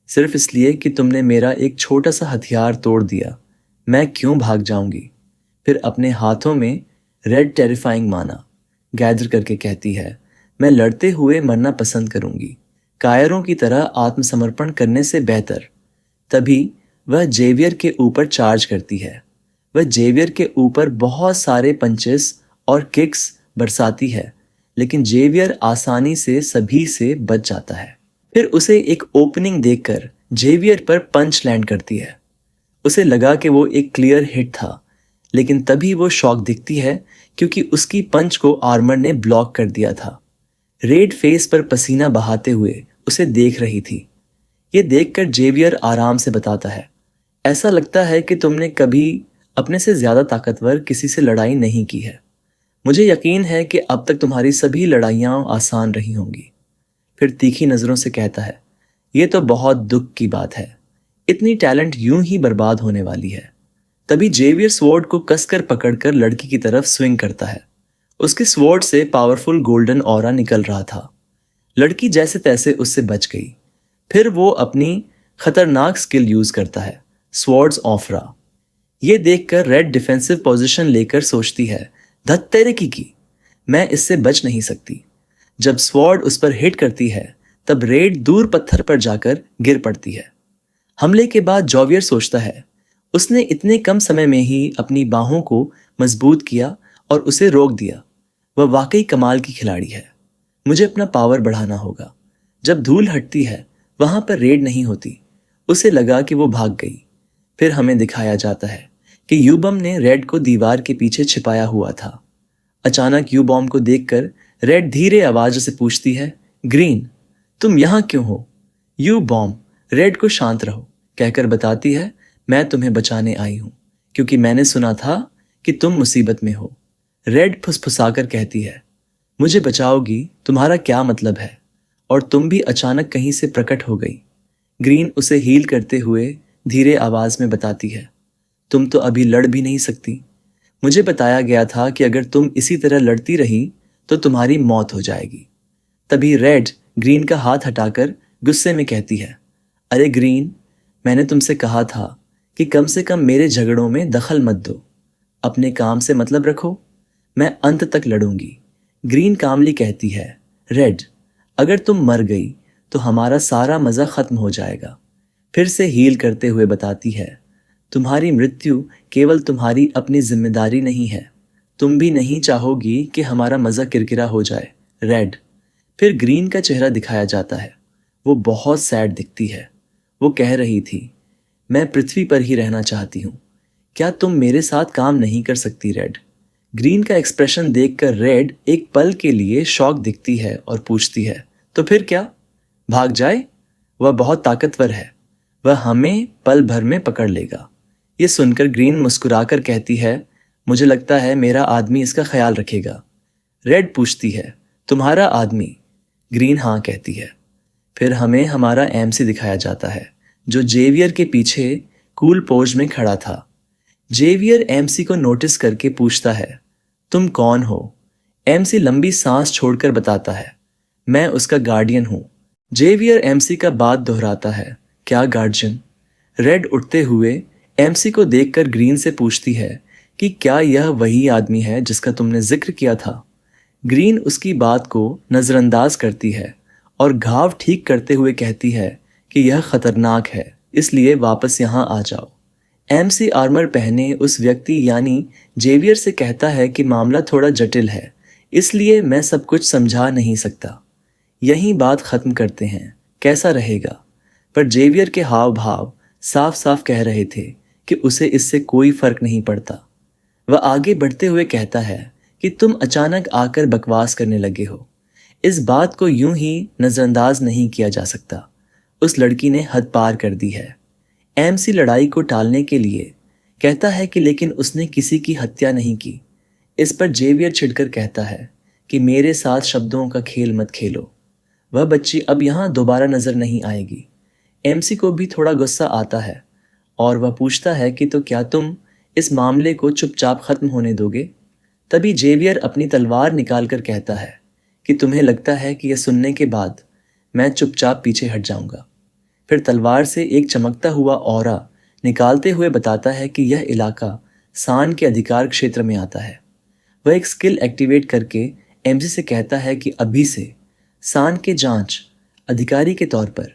सिर्फ इसलिए कि तुमने मेरा एक छोटा सा हथियार तोड़ दिया, मैं क्यों भाग जाऊंगी? फिर अपने हाथों में रेड टेरिफाइंग माना गैदर करके कहती है, मैं लड़ते हुए मरना पसंद करूंगी, कायरों की तरह आत्मसमर्पण करने से बेहतर। तभी वह जेवियर के ऊपर चार्ज करती है। वह जेवियर के ऊपर बहुत सारे पंचेस और किक्स बरसाती है, लेकिन जेवियर आसानी से सभी से बच जाता है। फिर उसे एक ओपनिंग देखकर जेवियर पर पंच लैंड करती है। उसे लगा कि वो एक क्लियर हिट था, लेकिन तभी वो शॉक दिखती है क्योंकि उसकी पंच को आर्मर ने ब्लॉक कर दिया था। रेड फेस पर पसीना बहाते हुए उसे देख रही थी। ये देखकर जेवियर आराम से बताता है, ऐसा लगता है कि तुमने कभी अपने से ज्यादा ताकतवर किसी से लड़ाई नहीं की है। मुझे यकीन है कि अब तक तुम्हारी सभी लड़ाइयाँ आसान रही होंगी। फिर तीखी नजरों से कहता है, ये तो बहुत दुख की बात है, इतनी टैलेंट यूं ही बर्बाद होने वाली है। तभी जेवियर स्वॉर्ड को कसकर पकड़कर लड़की की तरफ स्विंग करता है। उसके स्वॉर्ड से पावरफुल गोल्डन ऑरा निकल रहा था। लड़की जैसे तैसे उससे बच गई। फिर वो अपनी खतरनाक स्किल यूज करता है, स्वॉर्ड्स ऑफरा। ये देखकर रेड डिफेंसिव पोजीशन लेकर सोचती है, धत तेरे की, मैं इससे बच नहीं सकती। जब स्वॉर्ड उस पर हिट करती है, तब रेड दूर पत्थर पर जाकर गिर पड़ती है। हमले के बाद जॉवियर सोचता है, उसने इतने कम समय में ही अपनी बाहों को मजबूत किया और उसे रोक दिया। वह वाकई कमाल की खिलाड़ी है। मुझे अपना पावर बढ़ाना होगा। जब धूल हटती है, वहां पर रेड नहीं होती। उसे लगा कि वो भाग गई। फिर हमें दिखाया जाता है कि यूबम ने रेड को दीवार के पीछे छिपाया हुआ था। अचानक यूबॉम को देखकर रेड धीरे आवाज से पूछती है, ग्रीन, तुम यहां क्यों हो? यूबॉम रेड को शांत रहो कहकर बताती है, मैं तुम्हें बचाने आई हूं। क्योंकि मैंने सुना था कि तुम मुसीबत में हो। रेड फुसफुसाकर कहती है, मुझे बचाओगी, तुम्हारा क्या मतलब है? और तुम भी अचानक कहीं से प्रकट हो गई। ग्रीन उसे हील करते हुए धीरे आवाज में बताती है, तुम तो अभी लड़ भी नहीं सकती। मुझे बताया गया था कि अगर तुम इसी तरह लड़ती रही तो तुम्हारी मौत हो जाएगी। तभी रेड ग्रीन का हाथ हटाकर गुस्से में कहती है, अरे ग्रीन, मैंने तुमसे कहा था कि कम से कम मेरे झगड़ों में दखल मत दो। अपने काम से मतलब रखो, मैं अंत तक लड़ूंगी। ग्रीन कामली कहती है, रेड, अगर तुम मर गई तो हमारा सारा मज़ा खत्म हो जाएगा। फिर से हील करते हुए बताती है, तुम्हारी मृत्यु केवल तुम्हारी अपनी जिम्मेदारी नहीं है। तुम भी नहीं चाहोगी कि हमारा मज़ा किरकिरा हो जाए, रेड। फिर ग्रीन का चेहरा दिखाया जाता है। वो बहुत सैड दिखती है। वो कह रही थी, मैं पृथ्वी पर ही रहना चाहती हूँ। क्या तुम मेरे साथ काम नहीं कर सकती, रेड? ग्रीन का एक्सप्रेशन देखकर रेड एक पल के लिए शॉक दिखती है और पूछती है, तो फिर क्या? भाग जाए? वह बहुत ताकतवर है, वह हमें पल भर में पकड़ लेगा। ये सुनकर ग्रीन मुस्कुराकर कहती है, मुझे लगता है मेरा आदमी इसका ख्याल रखेगा। रेड पूछती है, तुम्हारा आदमी? ग्रीन हाँ कहती है। फिर हमें हमारा एमसी दिखाया जाता है, जो जेवियर के पीछे कूल पोज में खड़ा था। जेवियर एमसी को नोटिस करके पूछता है, तुम कौन हो? एमसी लंबी सांस छोड़कर बताता है, मैं उसका गार्डियन हूं। जेवियर एमसी का बात दोहराता है, क्या गार्जियन? रेड उठते हुए एमसी को देखकर ग्रीन से पूछती है कि क्या यह वही आदमी है जिसका तुमने जिक्र किया था? ग्रीन उसकी बात को नजरअंदाज करती है और घाव ठीक करते हुए कहती है कि यह खतरनाक है, इसलिए वापस यहाँ आ जाओ। एमसी आर्मर पहने उस व्यक्ति यानी जेवियर से कहता है कि मामला थोड़ा जटिल है, इसलिए मैं सब कुछ समझा नहीं सकता। यही बात खत्म करते हैं, कैसा रहेगा? पर जेवियर के हाव भाव साफ साफ कह रहे थे कि उसे इससे कोई फर्क नहीं पड़ता। वह आगे बढ़ते हुए कहता है कि तुम अचानक आकर बकवास करने लगे हो। इस बात को यूं ही नजरअंदाज नहीं किया जा सकता। उस लड़की ने हद पार कर दी है। एमसी लड़ाई को टालने के लिए कहता है कि लेकिन उसने किसी की हत्या नहीं की। इस पर जेवियर छिड़कर कहता है कि मेरे साथ शब्दों का खेल मत खेलो। वह बच्ची अब यहाँ दोबारा नजर नहीं आएगी। एमसी को भी थोड़ा गुस्सा आता है और वह पूछता है कि तो क्या तुम इस मामले को चुपचाप खत्म होने दोगे? तभी जेवियर अपनी तलवार निकालकर कहता है कि तुम्हें लगता है कि यह सुनने के बाद मैं चुपचाप पीछे हट जाऊंगा। फिर तलवार से एक चमकता हुआ ऑरा निकालते हुए बताता है कि यह इलाका सान के अधिकार क्षेत्र में आता है। वह एक स्किल एक्टिवेट करके एमसी से कहता है कि अभी से सान के जांच अधिकारी के तौर पर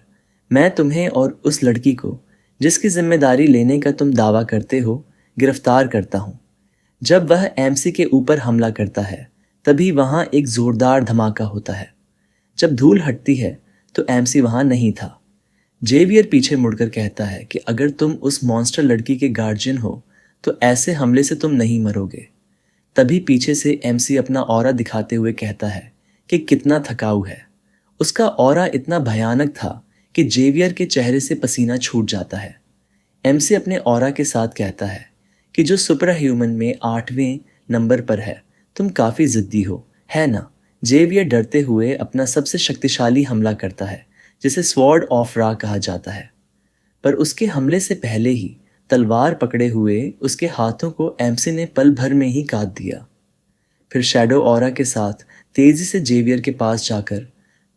मैं तुम्हें और उस लड़की को जिसकी जिम्मेदारी लेने का तुम दावा करते हो गिरफ्तार करता हूं। जब वह एमसी के ऊपर हमला करता है तभी वहां एक जोरदार धमाका होता है। जब धूल हटती है तो एमसी वहां नहीं था। जेवियर पीछे मुड़कर कहता है कि अगर तुम उस मॉन्स्टर लड़की के गार्जियन हो तो ऐसे हमले से तुम नहीं मरोगे। तभी पीछे से एमसी अपना ऑरा दिखाते हुए कहता है कि कितना थकाऊ है। उसका ऑरा इतना भयानक था कि जेवियर के चेहरे से पसीना छूट जाता है। एमसी अपने ऑरा के साथ कहता है कि जो सुपर ह्यूमन में 8वें नंबर पर है, तुम काफ़ी ज़िद्दी हो, है ना? जेवियर डरते हुए अपना सबसे शक्तिशाली हमला करता है जिसे स्वॉर्ड ऑफ रा कहा जाता है। पर उसके हमले से पहले ही तलवार पकड़े हुए उसके हाथों को एमसी ने पल भर में ही काट दिया। फिर शैडो ऑरा के साथ तेजी से जेवियर के पास जाकर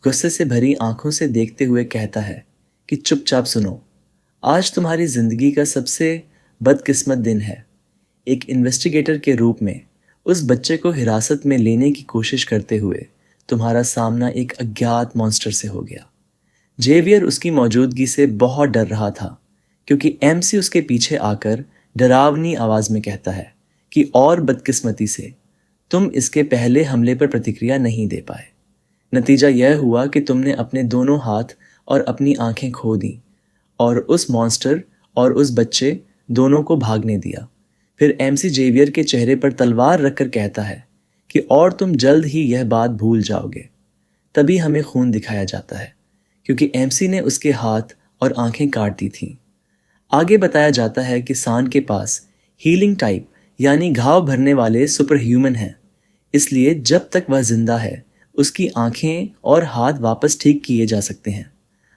गुस्से से भरी आंखों से देखते हुए कहता है कि चुपचाप सुनो, आज तुम्हारी जिंदगी का सबसे बदकिस्मत दिन है। एक इन्वेस्टिगेटर के रूप में उस बच्चे को हिरासत में लेने की कोशिश करते हुए तुम्हारा सामना एक अज्ञात मॉन्स्टर से हो गया। जेवियर उसकी मौजूदगी से बहुत डर रहा था क्योंकि एमसी उसके पीछे आकर डरावनी आवाज में कहता है कि और बदकिस्मती से तुम इसके पहले हमले पर प्रतिक्रिया नहीं दे पाए। नतीजा यह हुआ कि तुमने अपने दोनों हाथ और अपनी आंखें खो दी और उस मॉन्स्टर और उस बच्चे दोनों को भागने दिया। फिर एमसी जेवियर के चेहरे पर तलवार रखकर कहता है कि और तुम जल्द ही यह बात भूल जाओगे। तभी हमें खून दिखाया जाता है क्योंकि एमसी ने उसके हाथ और आंखें काट दी थीं। आगे बताया जाता है कि सान के पास हीलिंग टाइप यानी घाव भरने वाले सुपर ह्यूमन हैं। इसलिए जब तक वह जिंदा है उसकी आंखें और हाथ वापस ठीक किए जा सकते हैं।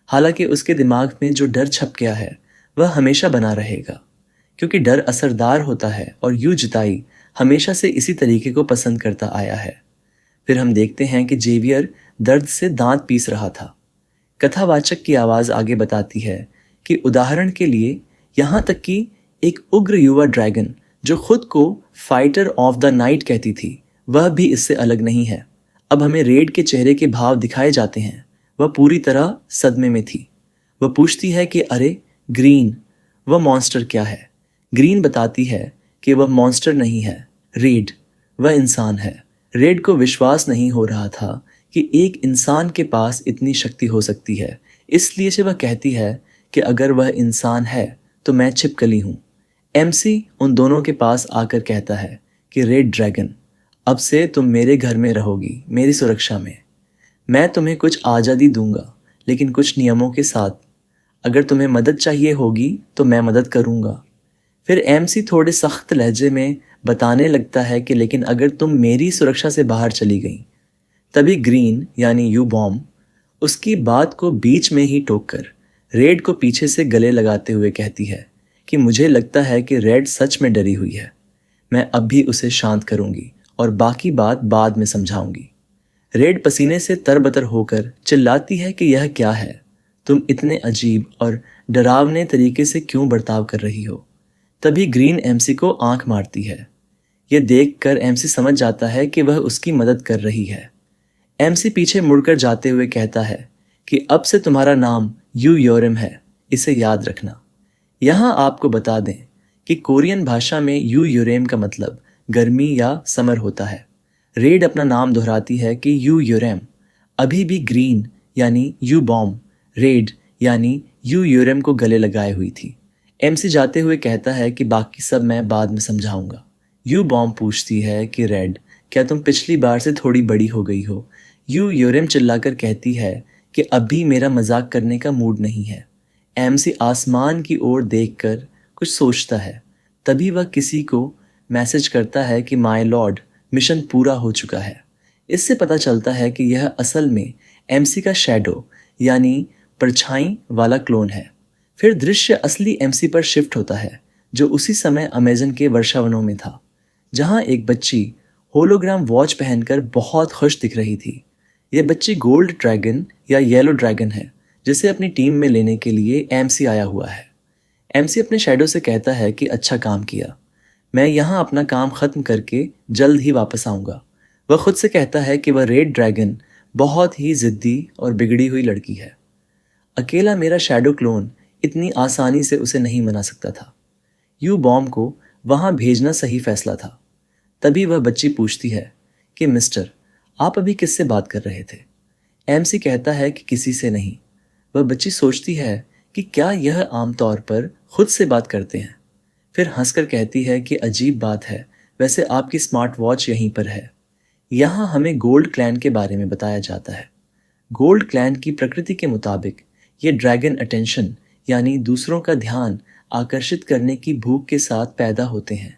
हालांकि उसके दिमाग में जो डर छप गया है वह हमेशा बना रहेगा, क्योंकि डर असरदार होता है और यू जिताई हमेशा से इसी तरीके को पसंद करता आया है। फिर हम देखते हैं कि जेवियर दर्द से दांत पीस रहा था। कथावाचक की आवाज़ आगे बताती है कि उदाहरण के लिए यहाँ तक कि एक उग्र युवा ड्रैगन जो खुद को फाइटर ऑफ द नाइट कहती थी, वह भी इससे अलग नहीं है। अब हमें रेड के चेहरे के भाव दिखाए जाते हैं। वह पूरी तरह सदमे में थी। वह पूछती है कि अरे ग्रीन, वह मॉन्स्टर क्या है? ग्रीन बताती है कि वह मॉन्स्टर नहीं है, रेड, वह इंसान है। रेड को विश्वास नहीं हो रहा था कि एक इंसान के पास इतनी शक्ति हो सकती है, इसलिए से वह कहती है कि अगर वह इंसान है तो मैं छिपकली हूँ। एमसी उन दोनों के पास आकर कहता है कि रेड ड्रैगन, अब से तुम मेरे घर में रहोगी, मेरी सुरक्षा में। मैं तुम्हें कुछ आज़ादी दूंगा, लेकिन कुछ नियमों के साथ। अगर तुम्हें मदद चाहिए होगी तो मैं मदद करूंगा। फिर एमसी थोड़े सख्त लहजे में बताने लगता है कि लेकिन अगर तुम मेरी सुरक्षा से बाहर चली गई। तभी ग्रीन यानी यू बॉम्ब उसकी बात को बीच में ही टोककर रेड को पीछे से गले लगाते हुए कहती है कि मुझे लगता है कि रेड सच में डरी हुई है। मैं अब भी उसे शांत करूंगी और बाकी बात बाद में समझाऊंगी। रेड पसीने से तरबतर होकर चिल्लाती है कि यह क्या है? तुम इतने अजीब और डरावने तरीके से क्यों बर्ताव कर रही हो? तभी ग्रीन एमसी को आंख मारती है। यह देखकर एमसी समझ जाता है कि वह उसकी मदद कर रही है। एमसी पीछे मुड़कर जाते हुए कहता है कि अब से तुम्हारा नाम यू योरम है, इसे याद रखना। यहाँ आपको बता दें कि कोरियन भाषा में यू योरेम का मतलब गर्मी या समर होता है। रेड अपना नाम दोहराती है कि यू योरेम। अभी भी ग्रीन यानी यू बॉम्ब रेड यानी यू योरेम को गले लगाए हुई थी। एमसी जाते हुए कहता है कि बाकी सब मैं बाद में समझाऊंगा। यू बॉम्ब पूछती है कि रेड, क्या तुम पिछली बार से थोड़ी बड़ी हो गई हो? यू योरेम चिल्लाकर कहती है कि अभी मेरा मजाक करने का मूड नहीं है। एमसी आसमान की ओर देखकर कुछ सोचता है। तभी वह किसी को मैसेज करता है कि माय लॉर्ड, मिशन पूरा हो चुका है। इससे पता चलता है कि यह असल में एमसी का शैडो यानी परछाई वाला क्लोन है। फिर दृश्य असली एमसी पर शिफ्ट होता है, जो उसी समय अमेजन के वर्षावनों में था, जहां एक बच्ची होलोग्राम वॉच पहनकर बहुत खुश दिख रही थी। यह बच्ची गोल्ड ड्रैगन या येलो ड्रैगन है, जिसे अपनी टीम में लेने के लिए एमसी आया हुआ है। एमसी अपने शैडो से कहता है कि अच्छा काम किया, मैं यहाँ अपना काम ख़त्म करके जल्द ही वापस आऊँगा। वह खुद से कहता है कि वह रेड ड्रैगन बहुत ही ज़िद्दी और बिगड़ी हुई लड़की है। अकेला मेरा शैडो क्लोन इतनी आसानी से उसे नहीं मना सकता था। यू बॉम्ब को वहाँ भेजना सही फैसला था। तभी वह बच्ची पूछती है कि मिस्टर, आप अभी किससे बात कर रहे थे? एमसी कहता है कि किसी से नहीं। वह बच्ची सोचती है कि क्या यह आमतौर पर खुद से बात करते हैं। फिर हंसकर कहती है कि अजीब बात है, वैसे आपकी स्मार्ट वॉच यहीं पर है। यहाँ हमें गोल्ड क्लैन के बारे में बताया जाता है। गोल्ड क्लैन की प्रकृति के मुताबिक ये ड्रैगन अटेंशन यानी दूसरों का ध्यान आकर्षित करने की भूख के साथ पैदा होते हैं।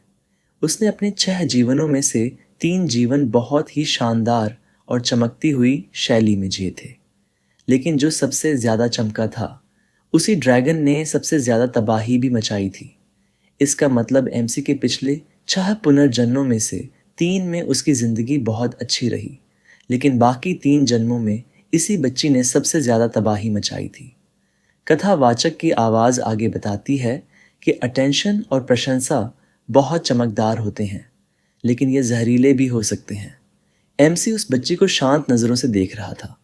उसने अपने 6 जीवनों में से 3 जीवन बहुत ही शानदार और चमकती हुई शैली में जिए थे, लेकिन जो सबसे ज़्यादा चमका था उसी ड्रैगन ने सबसे ज़्यादा तबाही भी मचाई थी। इसका मतलब एमसी के पिछले 6 पुनर्जन्मों में से 3 में उसकी ज़िंदगी बहुत अच्छी रही, लेकिन बाकी 3 जन्मों में इसी बच्ची ने सबसे ज़्यादा तबाही मचाई थी। कथावाचक की आवाज़ आगे बताती है कि अटेंशन और प्रशंसा बहुत चमकदार होते हैं, लेकिन ये जहरीले भी हो सकते हैं। एमसी उस बच्ची को शांत नज़रों से देख रहा था।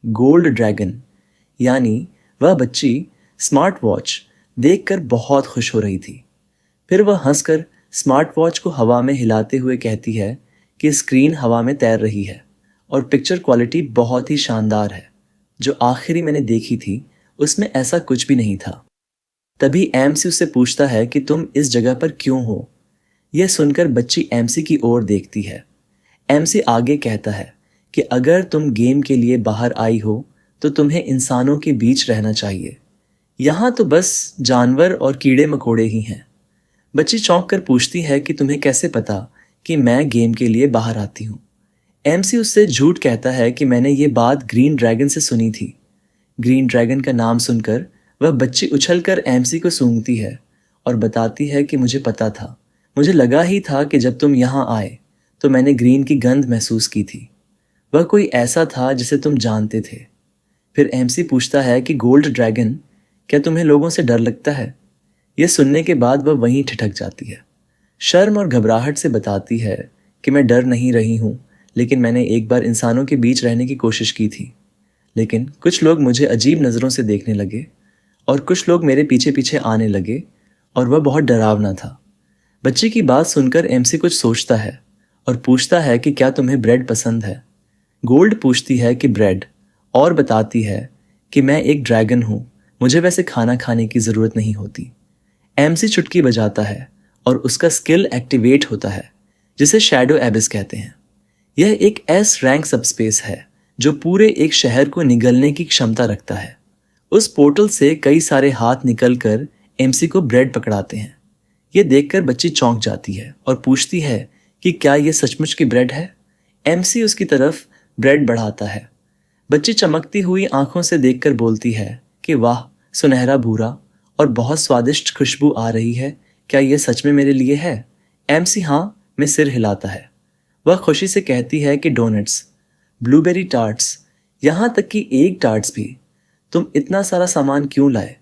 गोल्ड ड्रैगन यानी वह बच्ची स्मार्ट वॉच देखकर बहुत खुश हो रही थी। फिर वह हंसकर स्मार्ट वॉच को हवा में हिलाते हुए कहती है कि स्क्रीन हवा में तैर रही है और पिक्चर क्वालिटी बहुत ही शानदार है। जो आखिरी मैंने देखी थी उसमें ऐसा कुछ भी नहीं था। तभी एमसी उससे पूछता है कि तुम इस जगह पर क्यों हो? यह सुनकर बच्ची एमसी की ओर देखती है। एमसी आगे कहता है कि अगर तुम गेम के लिए बाहर आई हो तो तुम्हें इंसानों के बीच रहना चाहिए। यहाँ तो बस जानवर और कीड़े मकोड़े ही हैं। बच्ची चौंक कर पूछती है कि तुम्हें कैसे पता कि मैं गेम के लिए बाहर आती हूँ। एमसी उससे झूठ कहता है कि मैंने ये बात ग्रीन ड्रैगन से सुनी थी। ग्रीन ड्रैगन का नाम सुनकर वह बच्ची उछलकर एमसी को सूंघती है और बताती है कि मुझे पता था, मुझे लगा ही था कि जब तुम यहाँ आए तो मैंने ग्रीन की गंध महसूस की थी। वह कोई ऐसा था जिसे तुम जानते थे। फिर एमसी पूछता है कि गोल्ड ड्रैगन, क्या तुम्हें लोगों से डर लगता है? यह सुनने के बाद वह वहीं ठिठक जाती है। शर्म और घबराहट से बताती है कि मैं डर नहीं रही हूँ, लेकिन मैंने एक बार इंसानों के बीच रहने की कोशिश की थी, लेकिन कुछ लोग मुझे अजीब नज़रों से देखने लगे और कुछ लोग मेरे पीछे पीछे आने लगे और वह बहुत डरावना था। बच्चे की बात सुनकर एमसी कुछ सोचता है और पूछता है कि क्या तुम्हें ब्रेड पसंद है? गोल्ड पूछती है कि ब्रेड, और बताती है कि मैं एक ड्रैगन हूँ, मुझे वैसे खाना खाने की ज़रूरत नहीं होती। एमसी चुटकी बजाता है और उसका स्किल एक्टिवेट होता है, जिसे शैडो एबिस कहते हैं। यह एक एस रैंक सबस्पेस है जो पूरे एक शहर को निगलने की क्षमता रखता है। उस पोर्टल से कई सारे हाथ निकलकर एमसी को ब्रेड पकड़ाते हैं। यह देखकर बच्ची चौंक जाती है और पूछती है कि क्या यह सचमुच की ब्रेड है? एमसी उसकी तरफ ब्रेड बढ़ाता है। बच्ची चमकती हुई आंखों से देखकर बोलती है कि वाह, सुनहरा भूरा और बहुत स्वादिष्ट खुशबू आ रही है, क्या यह सच में मेरे लिए है? एमसी हाँ में सिर हिलाता है। वह खुशी से कहती है कि डोनट्स, ब्लूबेरी टार्ट्स, यहाँ तक कि एग टार्ट्स भी। तुम इतना सारा सामान क्यों लाए?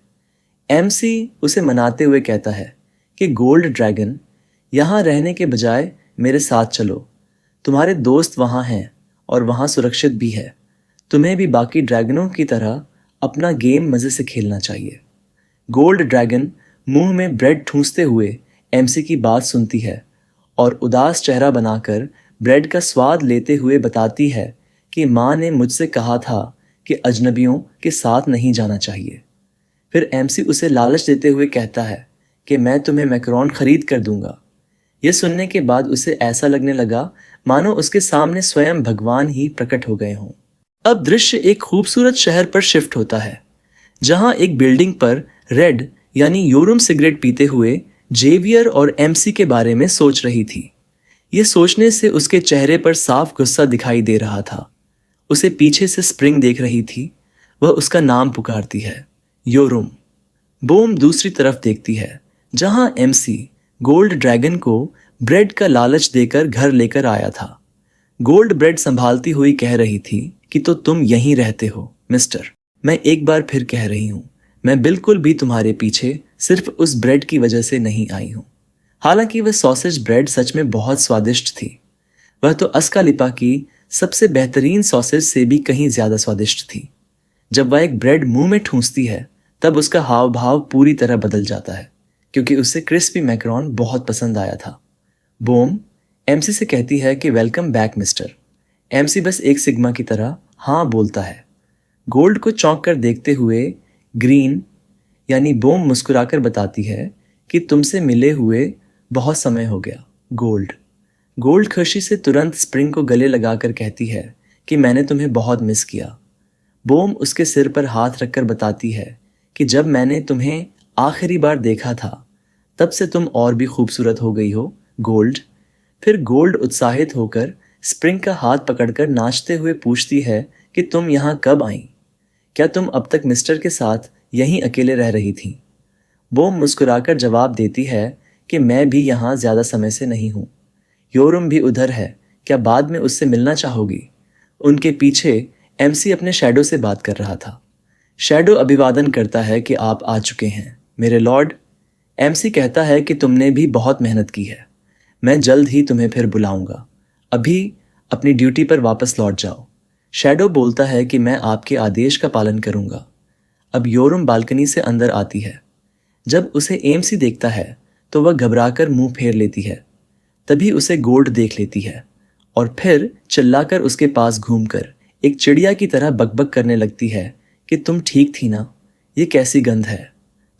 एमसी उसे मनाते हुए कहता है कि गोल्ड ड्रैगन, यहाँ रहने के बजाय मेरे साथ चलो। तुम्हारे दोस्त वहाँ हैं और वहाँ सुरक्षित भी है। तुम्हें भी बाकी ड्रैगनों की तरह अपना गेम मज़े से खेलना चाहिए। गोल्ड ड्रैगन मुंह में ब्रेड ठूंसते हुए एमसी की बात सुनती है और उदास चेहरा बनाकर ब्रेड का स्वाद लेते हुए बताती है कि माँ ने मुझसे कहा था कि अजनबियों के साथ नहीं जाना चाहिए। फिर एमसी उसे लालच देते हुए कहता है कि मैं तुम्हें मैकरोन खरीद कर दूंगा। यह सुनने के बाद उसे ऐसा लगने लगा मानो उसके सामने स्वयं भगवान ही प्रकट हो गए हों। अब दृश्य एक खूबसूरत शहर पर शिफ्ट होता है, जहां एक बिल्डिंग पर रेड यानी योरुम सिगरेट पीते हुए जेवियर और एमसी के बारे में सोच रही थी। यह सोचने से उसके चेहरे पर साफ गुस्सा दिखाई दे रहा था। उसे पीछे से स्प्रिंग देख रही थी। वह उसका नाम पुकारती है, योरुम। बोम दूसरी तरफ देखती है, जहां एमसी गोल्ड ड्रैगन को ब्रेड का लालच देकर घर लेकर आया था। गोल्ड ब्रेड संभालती हुई कह रही थी कि तो तुम यहीं रहते हो मिस्टर। मैं एक बार फिर कह रही हूँ, मैं बिल्कुल भी तुम्हारे पीछे सिर्फ उस ब्रेड की वजह से नहीं आई हूँ। हालांकि वह सॉसेज ब्रेड सच में बहुत स्वादिष्ट थी। वह तो अस्कालिपा की सबसे बेहतरीन सॉसेज से भी कहीं ज्यादा स्वादिष्ट थी। जब वह एक ब्रेड मुंह में ठूंसती है तब उसका हाव भाव पूरी तरह बदल जाता है, क्योंकि उसे क्रिस्पी मैकरोन बहुत पसंद आया था। बोम एमसी से कहती है कि वेलकम बैक मिस्टर। एमसी बस एक सिग्मा की तरह हाँ बोलता है। गोल्ड को चौंक कर देखते हुए ग्रीन यानी बोम मुस्कुराकर बताती है कि तुमसे मिले हुए बहुत समय हो गया गोल्ड खुशी से तुरंत स्प्रिंग को गले लगाकर कहती है कि मैंने तुम्हें बहुत मिस किया। बोम उसके सिर पर हाथ रखकर बताती है कि जब मैंने तुम्हें आखिरी बार देखा था तब से तुम और भी खूबसूरत हो गई हो गोल्ड। फिर गोल्ड उत्साहित होकर स्प्रिंग का हाथ पकड़कर नाचते हुए पूछती है कि तुम यहाँ कब आई? क्या तुम अब तक मिस्टर के साथ यहीं अकेले रह रही थी? बोम मुस्कुराकर जवाब देती है कि मैं भी यहाँ ज़्यादा समय से नहीं हूँ। योरुम भी उधर है, क्या बाद में उससे मिलना चाहोगी? उनके पीछे एमसी अपने शैडो से बात कर रहा था। शैडो अभिवादन करता है कि आप आ चुके हैं मेरे लॉर्ड। एमसी कहता है कि तुमने भी बहुत मेहनत की है, मैं जल्द ही तुम्हें फिर बुलाऊंगा। अभी अपनी ड्यूटी पर वापस लौट जाओ। शैडो बोलता है कि मैं आपके आदेश का पालन करूंगा। अब योरुम बालकनी से अंदर आती है। जब उसे एमसी देखता है तो वह घबराकर मुंह फेर लेती है। तभी उसे गोल्ड देख लेती है और फिर चिल्लाकर उसके पास घूमकर एक चिड़िया की तरह बकबक करने लगती है कि तुम ठीक थी ना? ये कैसी गंध है?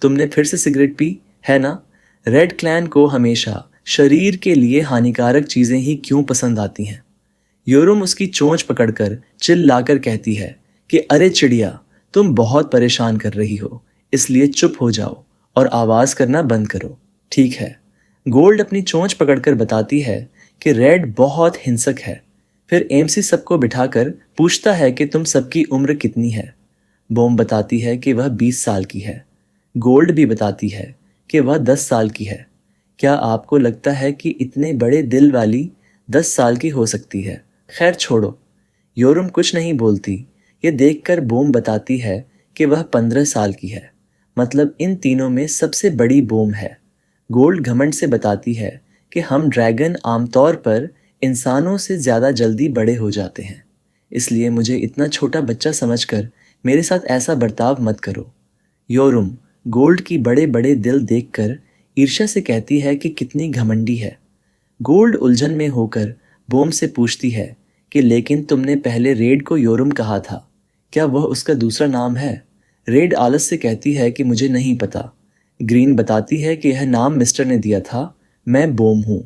तुमने फिर से सिगरेट पी है ना? रेड क्लैन को हमेशा शरीर के लिए हानिकारक चीजें ही क्यों पसंद आती हैं? योरुम उसकी चोंच पकड़कर चिल्लाकर कहती है कि अरे चिड़िया, तुम बहुत परेशान कर रही हो, इसलिए चुप हो जाओ और आवाज करना बंद करो। ठीक है, गोल्ड अपनी चोंच पकड़कर बताती है कि रेड बहुत हिंसक है। फिर एमसी सबको बिठाकर पूछता है कि तुम सबकी उम्र कितनी है। बॉम बताती है कि वह 20 साल की है। गोल्ड भी बताती है कि वह 10 साल की है। क्या आपको लगता है कि इतने बड़े दिल वाली 10 साल की हो सकती है? खैर छोड़ो। योरम कुछ नहीं बोलती। ये देखकर बॉम बताती है कि वह 15 साल की है। मतलब इन तीनों में सबसे बड़ी बॉम है। गोल्ड घमंड से बताती है कि हम ड्रैगन आमतौर पर इंसानों से ज़्यादा जल्दी बड़े हो जाते हैं, इसलिए मुझे इतना छोटा बच्चा समझकर मेरे साथ ऐसा बर्ताव मत करो। योरुम गोल्ड की बड़े बड़े दिल देखकर ईर्ष्या से कहती है कि कितनी घमंडी है। गोल्ड उलझन में होकर बॉम से पूछती है कि लेकिन तुमने पहले रेड को योरुम कहा था, क्या वह उसका दूसरा नाम है? रेड आलस से कहती है कि मुझे नहीं पता। ग्रीन बताती है कि यह नाम मिस्टर ने दिया था, मैं बॉम हूँ।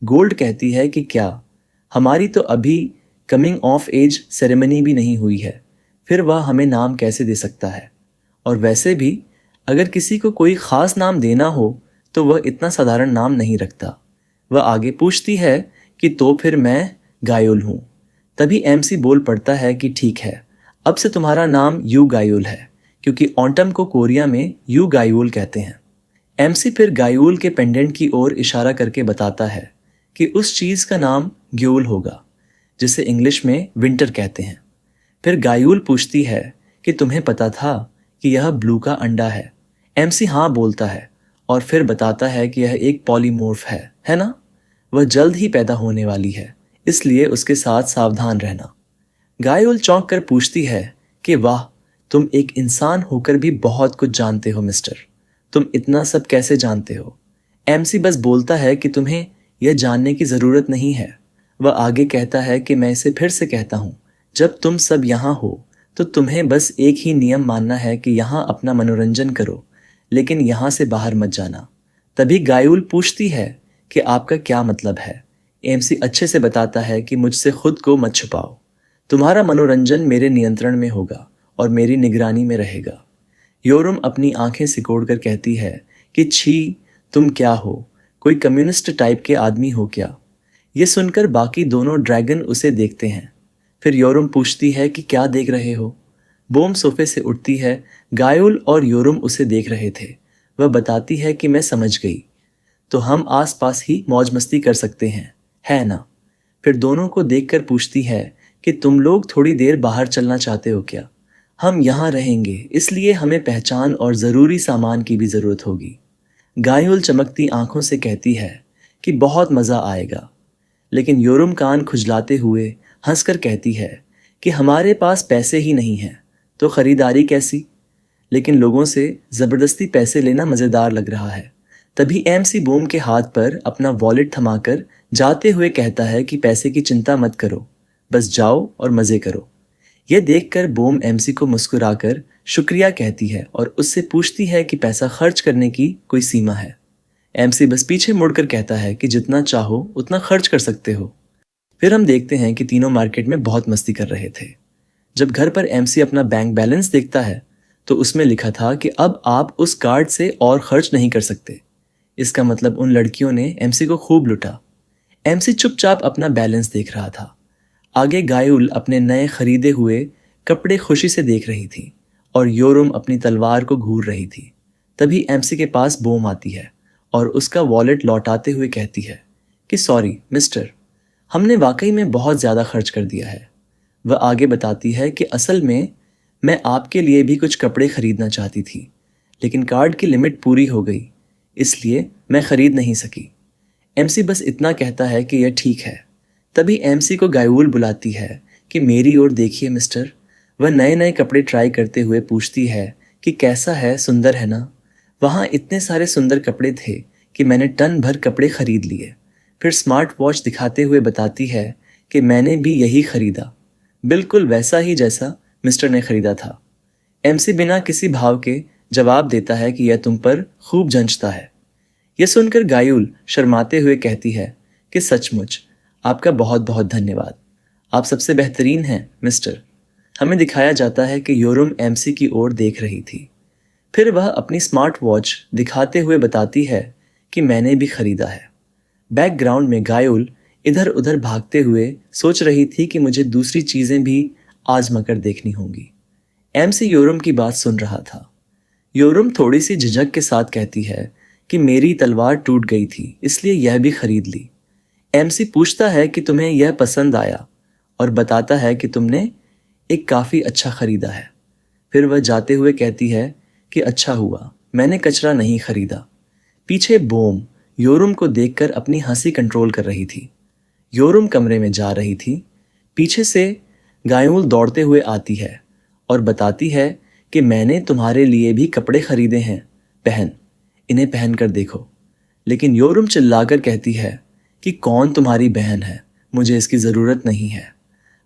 गोल्ड कहती है कि क्या, हमारी तो अभी कमिंग ऑफ एज सेरेमनी भी नहीं हुई है, फिर वह हमें नाम कैसे दे सकता है? और वैसे भी अगर किसी को कोई ख़ास नाम देना हो तो वह इतना साधारण नाम नहीं रखता। वह आगे पूछती है कि तो फिर मैं गायोल हूँ। तभी एमसी बोल पड़ता है कि ठीक है, अब से तुम्हारा नाम यू गायोल है, क्योंकि ऑटम को कोरिया में यू गायोल कहते हैं। एमसी फिर गायोल के पेंडेंट की ओर इशारा करके बताता है कि उस चीज़ का नाम ग्योल होगा, जिसे इंग्लिश में विंटर कहते हैं। फिर गायोल पूछती है कि तुम्हें पता था कि यह ब्लू का अंडा है? एमसी हाँ बोलता है और फिर बताता है कि यह एक पॉलीमॉर्फ है ना? वह जल्द ही पैदा होने वाली है, इसलिए उसके साथ सावधान रहना। गायोल चौंक कर पूछती है कि वाह, तुम एक इंसान होकर भी बहुत कुछ जानते हो मिस्टर, तुम इतना सब कैसे जानते हो? एमसी बस बोलता है कि तुम्हें यह जानने की ज़रूरत नहीं है। वह आगे कहता है कि मैं इसे फिर से कहता हूँ, जब तुम सब यहाँ हो तो तुम्हें बस एक ही नियम मानना है कि यहाँ अपना मनोरंजन करो, लेकिन यहाँ से बाहर मत जाना। तभी गायोल पूछती है कि आपका क्या मतलब है? एमसी अच्छे से बताता है कि मुझसे खुद को मत छुपाओ, तुम्हारा मनोरंजन मेरे नियंत्रण में होगा और मेरी निगरानी में रहेगा। योरुम अपनी आंखें सिकोड़कर कहती है कि छी, तुम क्या हो, कोई कम्युनिस्ट टाइप के आदमी हो क्या? ये सुनकर बाकी दोनों ड्रैगन उसे देखते हैं। फिर योरुम पूछती है कि क्या देख रहे हो? बॉम सोफे से उठती है। गायोल और योरुम उसे देख रहे थे। वह बताती है कि मैं समझ गई, तो हम आसपास ही मौज मस्ती कर सकते हैं, है ना? फिर दोनों को देखकर पूछती है कि तुम लोग थोड़ी देर बाहर चलना चाहते हो क्या? हम यहाँ रहेंगे, इसलिए हमें पहचान और ज़रूरी सामान की भी ज़रूरत होगी। गायोल चमकती आंखों से कहती है कि बहुत मज़ा आएगा, लेकिन योरुम कान खुजलाते हुए हंसकर कहती है कि हमारे पास पैसे ही नहीं हैं, तो ख़रीदारी कैसी? लेकिन लोगों से ज़बरदस्ती पैसे लेना मज़ेदार लग रहा है। तभी एमसी बॉम के हाथ पर अपना वॉलेट थमाकर जाते हुए कहता है कि पैसे की चिंता मत करो, बस जाओ और मज़े करो। यह देखकर बॉम एमसी को मुस्कुराकर शुक्रिया कहती है और उससे पूछती है कि पैसा खर्च करने की कोई सीमा है? एमसी बस पीछे मुड़कर कहता है कि जितना चाहो उतना खर्च कर सकते हो। फिर हम देखते हैं कि तीनों मार्केट में बहुत मस्ती कर रहे थे। जब घर पर एमसी अपना बैंक बैलेंस देखता है तो उसमें लिखा था कि अब आप उस कार्ड से और खर्च नहीं कर सकते। इसका मतलब उन लड़कियों ने एमसी को खूब लुटा। एमसी चुपचाप अपना बैलेंस देख रहा था। आगे गायुल अपने नए खरीदे हुए कपड़े खुशी से देख रही थी और योरुम अपनी तलवार को घूर रही थी। तभी एमसी के पास बॉम आती है और उसका वॉलेट लौटाते हुए कहती है कि सॉरी मिस्टर, हमने वाकई में बहुत ज़्यादा खर्च कर दिया है। वह आगे बताती है कि असल में मैं आपके लिए भी कुछ कपड़े खरीदना चाहती थी, लेकिन कार्ड की लिमिट पूरी हो गई, इसलिए मैं खरीद नहीं सकी। एमसी बस इतना कहता है कि यह ठीक है। तभी एमसी को गायोल बुलाती है कि मेरी ओर देखिए मिस्टर। वह नए नए कपड़े ट्राई करते हुए पूछती है कि कैसा है, सुंदर है ना? वहाँ इतने सारे सुंदर कपड़े थे कि मैंने टन भर कपड़े खरीद लिए। फिर स्मार्ट वॉच दिखाते हुए बताती है कि मैंने भी यही खरीदा, बिल्कुल वैसा ही जैसा मिस्टर ने खरीदा था। एमसी बिना किसी भाव के जवाब देता है कि यह तुम पर खूब जंचता है। यह सुनकर गायुल शर्माते हुए कहती है कि सचमुच आपका बहुत बहुत धन्यवाद, आप सबसे बेहतरीन हैं मिस्टर। हमें दिखाया जाता है कि योरुम एमसी की ओर देख रही थी। फिर वह अपनी स्मार्ट वॉच दिखाते हुए बताती है कि मैंने भी खरीदा है। बैकग्राउंड में गायोल इधर उधर भागते हुए सोच रही थी कि मुझे दूसरी चीजें भी आजमा कर देखनी होंगी। एमसी योरम की बात सुन रहा था। योरम थोड़ी सी झिझक के साथ कहती है कि मेरी तलवार टूट गई थी, इसलिए यह भी खरीद ली। एमसी पूछता है कि तुम्हें यह पसंद आया और बताता है कि तुमने एक काफ़ी अच्छा खरीदा है। फिर वह जाते हुए कहती है कि अच्छा हुआ, मैंने कचरा नहीं खरीदा। पीछे बोम योरम को देखकर अपनी हंसी कंट्रोल कर रही थी। योरम कमरे में जा रही थी। पीछे से गायोल दौड़ते हुए आती है और बताती है कि मैंने तुम्हारे लिए भी कपड़े खरीदे हैं, पहन, इन्हें पहन कर देखो। लेकिन योरम चिल्लाकर कहती है कि कौन तुम्हारी बहन है, मुझे इसकी ज़रूरत नहीं है।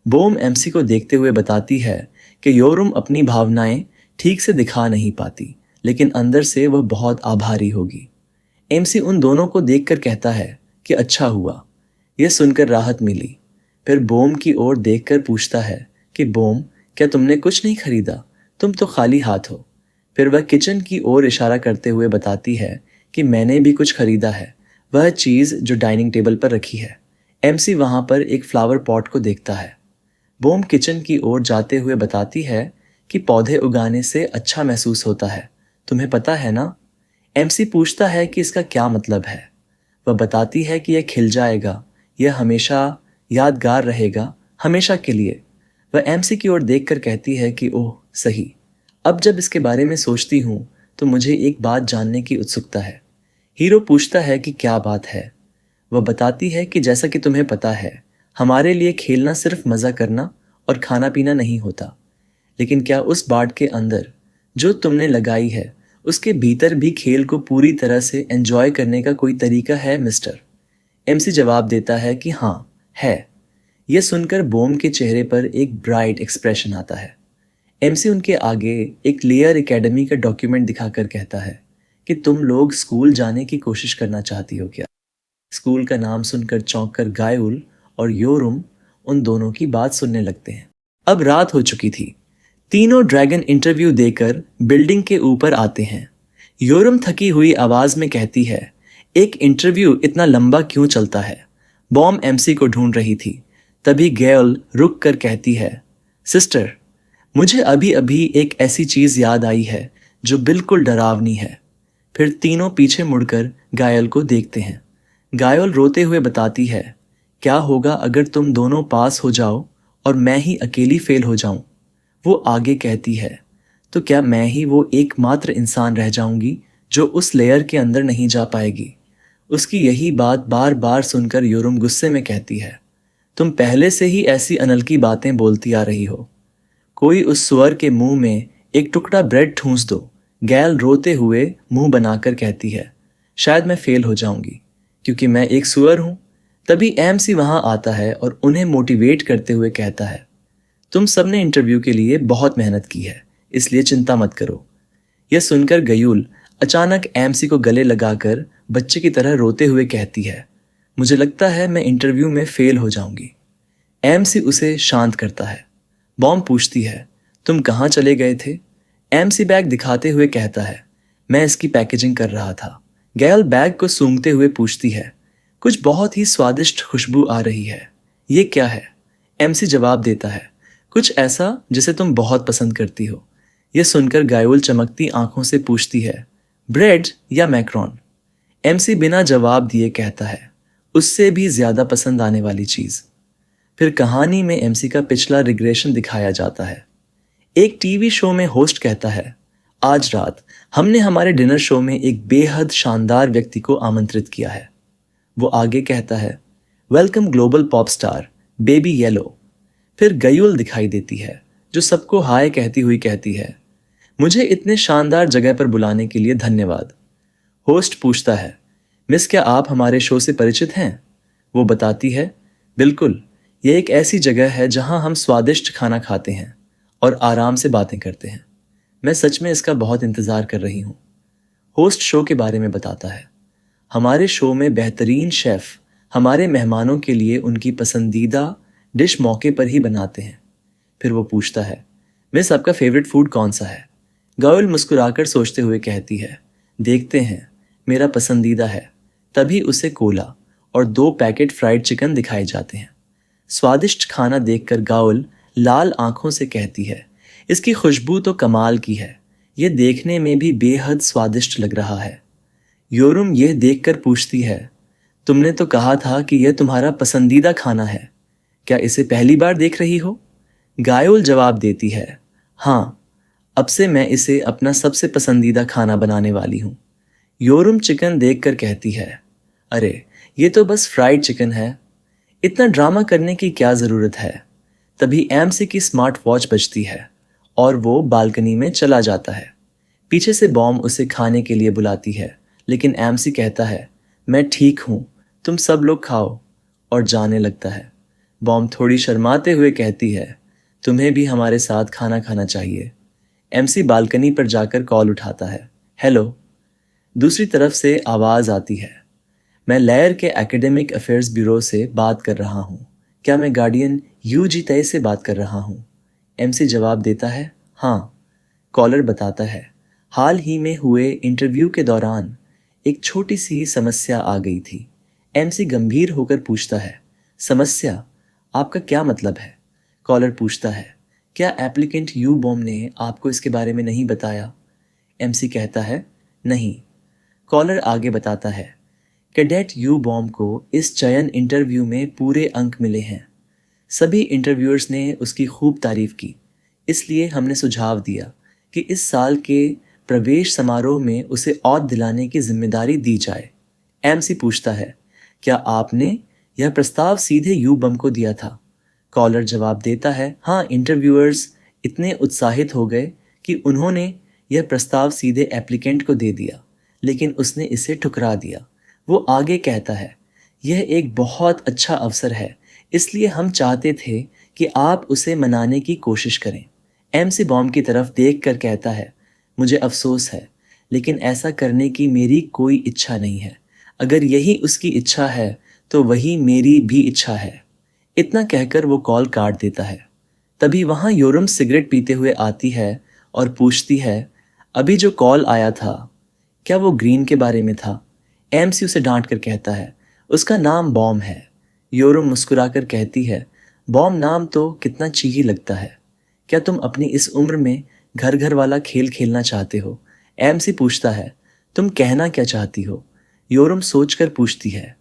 बोम एमसी को देखते हुए बताती है कि योरम अपनी भावनाएं ठीक से दिखा नहीं पाती, लेकिन अंदर से वह बहुत आभारी होगी। एमसी उन दोनों को देखकर कहता है कि अच्छा हुआ। यह सुनकर राहत मिली। फिर बोम की ओर देखकर पूछता है कि बोम, क्या तुमने कुछ नहीं खरीदा? तुम तो खाली हाथ हो। फिर वह किचन की ओर इशारा करते हुए बताती है कि मैंने भी कुछ खरीदा है, वह चीज़ जो डाइनिंग टेबल पर रखी है। एमसी वहाँ पर एक फ्लावर पॉट को देखता है। बोम किचन की ओर जाते हुए बताती है कि पौधे उगाने से अच्छा महसूस होता है, तुम्हें पता है ना? एमसी पूछता है कि इसका क्या मतलब है। वह बताती है कि यह खिल जाएगा, यह हमेशा यादगार रहेगा, हमेशा के लिए। वह एमसी की ओर देखकर कहती है कि ओह सही, अब जब इसके बारे में सोचती हूँ तो मुझे एक बात जानने की उत्सुकता है। हीरो पूछता है कि क्या बात है। वह बताती है कि जैसा कि तुम्हें पता है, हमारे लिए खेलना सिर्फ मज़ा करना और खाना पीना नहीं होता, लेकिन क्या उस बाट के अंदर जो तुमने लगाई है उसके भीतर भी खेल को पूरी तरह से एंजॉय करने का कोई तरीका है मिस्टर? एमसी जवाब देता है कि हाँ है। यह सुनकर बोम के चेहरे पर एक ब्राइट एक्सप्रेशन आता है। एमसी उनके आगे एक लेयर एकेडमी का डॉक्यूमेंट दिखाकर कहता है कि तुम लोग स्कूल जाने की कोशिश करना चाहती हो क्या? स्कूल का नाम सुनकर चौंक कर गायोल और योरम उन दोनों की बात सुनने लगते हैं। अब रात हो चुकी थी। तीनों ड्रैगन इंटरव्यू देकर बिल्डिंग के ऊपर आते हैं। योरम थकी हुई आवाज में कहती है, एक इंटरव्यू इतना लंबा क्यों चलता है? बॉम एमसी को ढूंढ रही थी। तभी गैल रुक कर कहती है, सिस्टर, मुझे अभी अभी एक ऐसी चीज याद आई है जो बिल्कुल डरावनी है। फिर तीनों पीछे मुड़कर गायल को देखते हैं। गायल रोते हुए बताती है, क्या होगा अगर तुम दोनों पास हो जाओ और मैं ही अकेली फेल हो जाऊं? वो आगे कहती है, तो क्या मैं ही वो एकमात्र इंसान रह जाऊंगी जो उस लेयर के अंदर नहीं जा पाएगी? उसकी यही बात बार बार सुनकर योरम गुस्से में कहती है, तुम पहले से ही ऐसी अनलकी बातें बोलती आ रही हो। कोई उस सुअर के मुंह में एक टुकड़ा ब्रेड ठूंस दो। गैल रोते हुए मुंह बनाकर कहती है, शायद मैं फेल हो जाऊंगी क्योंकि मैं एक सुअर हूं। तभी एमसी वहां आता है और उन्हें मोटिवेट करते हुए कहता है, तुम सबने इंटरव्यू के लिए बहुत मेहनत की है, इसलिए चिंता मत करो। यह सुनकर गयूल अचानक एमसी को गले लगाकर बच्चे की तरह रोते हुए कहती है, मुझे लगता है मैं इंटरव्यू में फेल हो जाऊंगी। एमसी उसे शांत करता है। बॉम पूछती है, तुम कहाँ चले गए थे? एमसी बैग दिखाते हुए कहता है, मैं इसकी पैकेजिंग कर रहा था। गैल बैग को सूंघते हुए पूछती है, कुछ बहुत ही स्वादिष्ट खुशबू आ रही है, ये क्या है? एमसी जवाब देता है, कुछ ऐसा जिसे तुम बहुत पसंद करती हो। यह सुनकर गायोल चमकती आंखों से पूछती है, ब्रेड या मैक्रोन? एमसी बिना जवाब दिए कहता है, उससे भी ज्यादा पसंद आने वाली चीज। फिर कहानी में एमसी का पिछला रिग्रेशन दिखाया जाता है। एक टीवी शो में होस्ट कहता है, आज रात हमने हमारे डिनर शो में एक बेहद शानदार व्यक्ति को आमंत्रित किया है। वो आगे कहता है, welcome global pop star baby yellow. फिर गयूल दिखाई देती है जो सबको हाय कहती हुई कहती है, मुझे इतने शानदार जगह पर बुलाने के लिए धन्यवाद। होस्ट पूछता है, मिस क्या आप हमारे शो से परिचित हैं? वो बताती है, बिल्कुल, यह एक ऐसी जगह है जहां हम स्वादिष्ट खाना खाते हैं और आराम से बातें करते हैं। मैं सच में इसका बहुत इंतज़ार कर रही हूँ। होस्ट शो के बारे में बताता है, हमारे शो में बेहतरीन शेफ़ हमारे मेहमानों के लिए उनकी पसंदीदा डिश मौके पर ही बनाते हैं। फिर वो पूछता है, मिस आपका फेवरेट फूड कौन सा है? गॉयल मुस्कुराकर सोचते हुए कहती है, देखते हैं, मेरा पसंदीदा है। तभी उसे कोला और 2 पैकेट फ्राइड चिकन दिखाए जाते हैं। स्वादिष्ट खाना देखकर गाउल लाल आंखों से कहती है, इसकी खुशबू तो कमाल की है, ये देखने में भी बेहद स्वादिष्ट लग रहा है। योरुम यह देखकर पूछती है, तुमने तो कहा था कि यह तुम्हारा पसंदीदा खाना है, क्या इसे पहली बार देख रही हो? गायोल जवाब देती है, हाँ, अब से मैं इसे अपना सबसे पसंदीदा खाना बनाने वाली हूँ। योरुम चिकन देखकर कहती है, अरे ये तो बस फ्राइड चिकन है, इतना ड्रामा करने की क्या ज़रूरत है। तभी एमसी की स्मार्ट वॉच बजती है और वो बालकनी में चला जाता है। पीछे से बॉम उसे खाने के लिए बुलाती है, लेकिन एमसी कहता है, मैं ठीक हूँ, तुम सब लोग खाओ, और जाने लगता है। बॉम थोड़ी शर्माते हुए कहती है, तुम्हें भी हमारे साथ खाना खाना चाहिए। एमसी बालकनी पर जाकर कॉल उठाता है, हेलो। दूसरी तरफ से आवाज़ आती है, मैं लेयर के एकेडमिक अफेयर्स ब्यूरो से बात कर रहा हूँ, क्या मैं गार्डियन यूजी तय से बात कर रहा हूँ? एमसी जवाब देता है, हाँ। कॉलर बताता है, हाल ही में हुए इंटरव्यू के दौरान एक छोटी सी समस्या आ गई थी। एमसी गंभीर होकर पूछता है, समस्या? आपका क्या मतलब है? कॉलर पूछता है, क्या एप्लीकेंट यू बॉम ने आपको इसके बारे में नहीं बताया? एमसी कहता है, नहीं। कॉलर आगे बताता है, कैडेट यू बॉम को इस चयन इंटरव्यू में पूरे अंक मिले हैं। सभी इंटरव्यूअर्स ने उसकी खूब तारीफ की, इसलिए हमने सुझाव दिया कि इस साल के प्रवेश समारोह में उसे औद दिलाने की जिम्मेदारी दी जाए। एमसी पूछता है, क्या आपने यह प्रस्ताव सीधे यू बम को दिया था? कॉलर जवाब देता है, हाँ, इंटरव्यूअर्स इतने उत्साहित हो गए कि उन्होंने यह प्रस्ताव सीधे एप्लीकेंट को दे दिया, लेकिन उसने इसे ठुकरा दिया। वो आगे कहता है, यह एक बहुत अच्छा अवसर है, इसलिए हम चाहते थे कि आप उसे मनाने की कोशिश करें। एमसी बॉम की तरफ देख कर कहता है, मुझे अफसोस है, लेकिन ऐसा करने की मेरी कोई इच्छा नहीं है। अगर यही उसकी इच्छा है तो वही मेरी भी इच्छा है। इतना कहकर वो कॉल काट देता है। तभी वहाँ योरुम सिगरेट पीते हुए आती है और पूछती है, अभी जो कॉल आया था, क्या वो ग्रीन के बारे में था? एमसी उसे डांट कर कहता है, उसका नाम बॉम है। योरुम मुस्कुराकर कहती है, बॉम नाम तो कितना चीही लगता है। क्या तुम अपनी इस उम्र में घर घर वाला खेल खेलना चाहते हो? एमसी पूछता है, तुम कहना क्या चाहती हो? योरुम सोचकर पूछती है,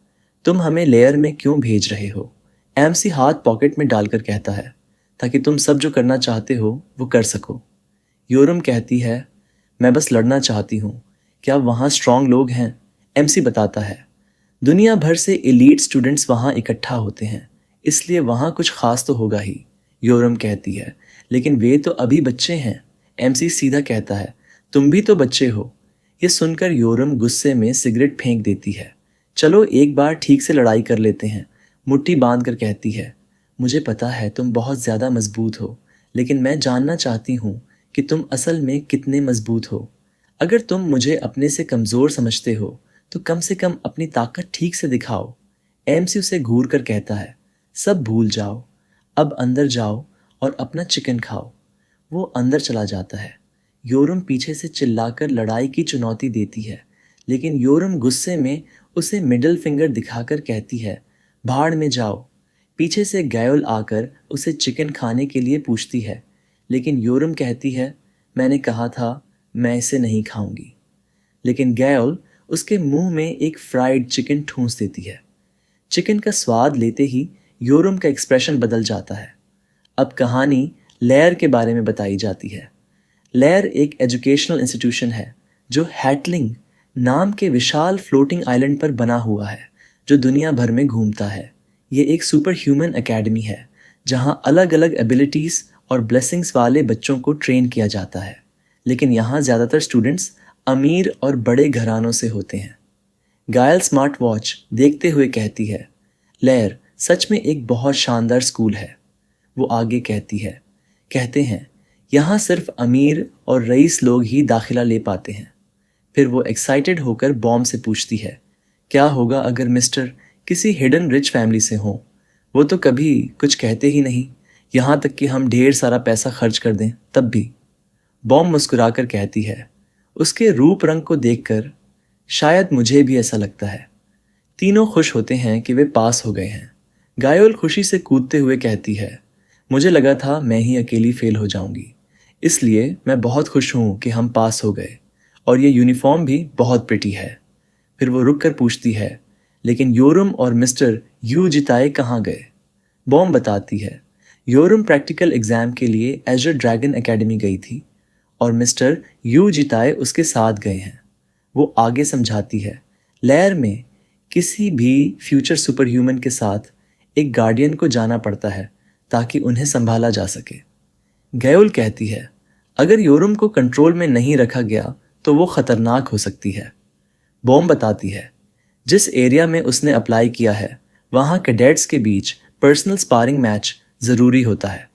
तुम हमें लेयर में क्यों भेज रहे हो? एमसी हाथ पॉकेट में डालकर कहता है, ताकि तुम सब जो करना चाहते हो वो कर सको। योरुम कहती है, मैं बस लड़ना चाहती हूँ, क्या वहाँ स्ट्रांग लोग हैं? एमसी बताता है, दुनिया भर से एलीट स्टूडेंट्स वहाँ इकट्ठा होते हैं, इसलिए वहाँ कुछ खास तो होगा ही। योरुम कहती है, लेकिन वे तो अभी बच्चे हैं। एमसी सीधा कहता है, तुम भी तो बच्चे हो। ये सुनकर योरुम गुस्से में सिगरेट फेंक देती है। चलो एक बार ठीक से लड़ाई कर लेते हैं। मुट्ठी बांध कर कहती है, मुझे पता है तुम बहुत ज़्यादा मजबूत हो, लेकिन मैं जानना चाहती हूँ कि तुम असल में कितने मजबूत हो। अगर तुम मुझे अपने से कमज़ोर समझते हो तो कम से कम अपनी ताकत ठीक से दिखाओ। एमसी उसे घूर कर कहता है, सब भूल जाओ, अब अंदर जाओ और अपना चिकन खाओ। वो अंदर चला जाता है। योरुम पीछे से चिल्लाकर लड़ाई की चुनौती देती है, लेकिन योरुम गुस्से में उसे मिडिल फिंगर दिखाकर कहती है, भाड़ में जाओ। पीछे से गयोल आकर उसे चिकन खाने के लिए पूछती है, लेकिन योरुम कहती है, मैंने कहा था मैं इसे नहीं खाऊंगी। लेकिन गयोल उसके मुंह में एक फ्राइड चिकन ठूंस देती है। चिकन का स्वाद लेते ही योरुम का एक्सप्रेशन बदल जाता है। अब कहानी लेयर के बारे में बताई जाती है। लेयर एक एजुकेशनल इंस्टीट्यूशन है जो हैटलिंग नाम के विशाल फ्लोटिंग आइलैंड पर बना हुआ है, जो दुनिया भर में घूमता है। ये एक सुपर ह्यूमन एकेडमी है जहां अलग अलग एबिलिटीज़ और ब्लेसिंग्स वाले बच्चों को ट्रेन किया जाता है, लेकिन यहाँ ज़्यादातर स्टूडेंट्स अमीर और बड़े घरानों से होते हैं। गायल स्मार्ट वॉच देखते हुए कहती है, लेयर सच में एक बहुत शानदार स्कूल है। वो आगे कहते हैं यहाँ सिर्फ अमीर और रईस लोग ही दाखिला ले पाते हैं। फिर वो एक्साइटेड होकर बॉम से पूछती है, क्या होगा अगर मिस्टर किसी हिडन रिच फैमिली से हो? वो तो कभी कुछ कहते ही नहीं, यहाँ तक कि हम ढेर सारा पैसा खर्च कर दें तब भी। बॉम मुस्कुराकर कहती है, उसके रूप रंग को देखकर शायद मुझे भी ऐसा लगता है। तीनों खुश होते हैं कि वे पास हो गए हैं। गायोल खुशी से कूदते हुए कहती है, मुझे लगा था मैं ही अकेली फेल हो जाऊंगी, इसलिए मैं बहुत खुश हूं कि हम पास हो गए, और ये यूनिफॉर्म भी बहुत प्रिटी है। फिर वो रुक कर पूछती है, लेकिन योरम और मिस्टर यू जिताए कहाँ गए? बॉम बताती है, योरम प्रैक्टिकल एग्जाम के लिए एजर ड्रैगन एकेडमी गई थी और मिस्टर यू जिताए उसके साथ गए हैं। वो आगे समझाती है, लेयर में किसी भी फ्यूचर सुपर ह्यूमन के साथ एक गार्डियन को जाना पड़ता है ताकि उन्हें संभाला जा सके। गयोल कहती है, अगर योरम को कंट्रोल में नहीं रखा गया तो वो खतरनाक हो सकती है। बॉम बताती है, जिस एरिया में उसने अप्लाई किया है वहाँ कैडेट्स के बीच पर्सनल स्पारिंग मैच ज़रूरी होता है।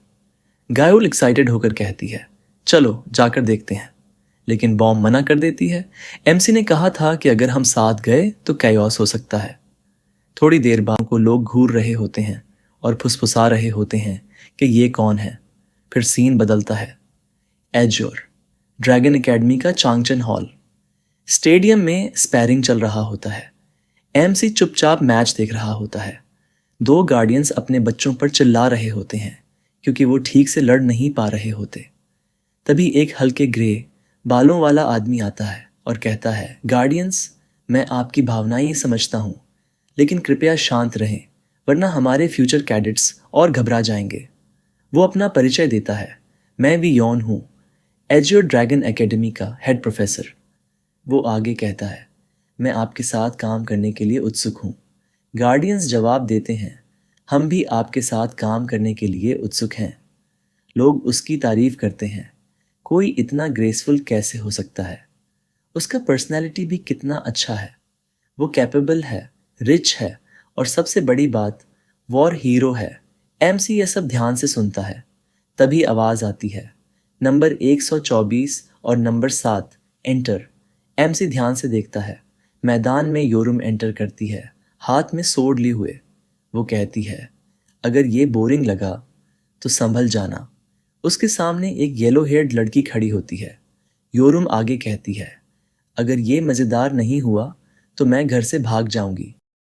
गायोल एक्साइटेड होकर कहती है, चलो जाकर देखते हैं। लेकिन बॉम मना कर देती है। एमसी ने कहा था कि अगर हम साथ गए तो कैओस हो सकता है। थोड़ी देर बाद को लोग घूर रहे होते हैं और फुसफुसा रहे होते हैं कि ये कौन है। फिर सीन बदलता है। एजोर ड्रैगन एकेडमी का चांगचन हॉल। स्टेडियम में स्पैरिंग चल रहा होता है। एमसी चुपचाप मैच देख रहा होता है। दो गार्डियंस अपने बच्चों पर चिल्ला रहे होते हैं क्योंकि वो ठीक से लड़ नहीं पा रहे होते। तभी एक हल्के ग्रे बालों वाला आदमी आता है और कहता है, गार्डियंस, मैं आपकी भावनाएं समझता हूँ, लेकिन कृपया शांत रहें वरना हमारे फ्यूचर कैडेट्स और घबरा जाएंगे। वो अपना परिचय देता है, मैं भी यौन हूँ, एजियो ड्रैगन एकेडमी का हेड प्रोफेसर। वो आगे कहता है, मैं आपके साथ काम करने के लिए उत्सुक हूँ। गार्डियंस जवाब देते हैं, हम भी आपके साथ काम करने के लिए उत्सुक हैं। लोग उसकी तारीफ करते हैं। कोई इतना ग्रेसफुल कैसे हो सकता है? उसका पर्सनैलिटी भी कितना अच्छा है। वो कैपेबल है, रिच है और सबसे बड़ी बात, वॉर हीरो है। एमसी ये सब ध्यान से सुनता है। तभी आवाज़ आती है, नंबर 124 और नंबर 7 एंटर। एमसी ध्यान से देखता है। मैदान में योरुम एंटर करती है, हाथ में सोड लिए हुए। वो कहती है, अगर ये बोरिंग लगा तो संभल जाना। उसके सामने एक येलो हेयर्ड लड़की खड़ी होती है। योरुम आगे कहती है, अगर ये मज़ेदार नहीं हुआ तो मैं घर से भाग जाऊंगी।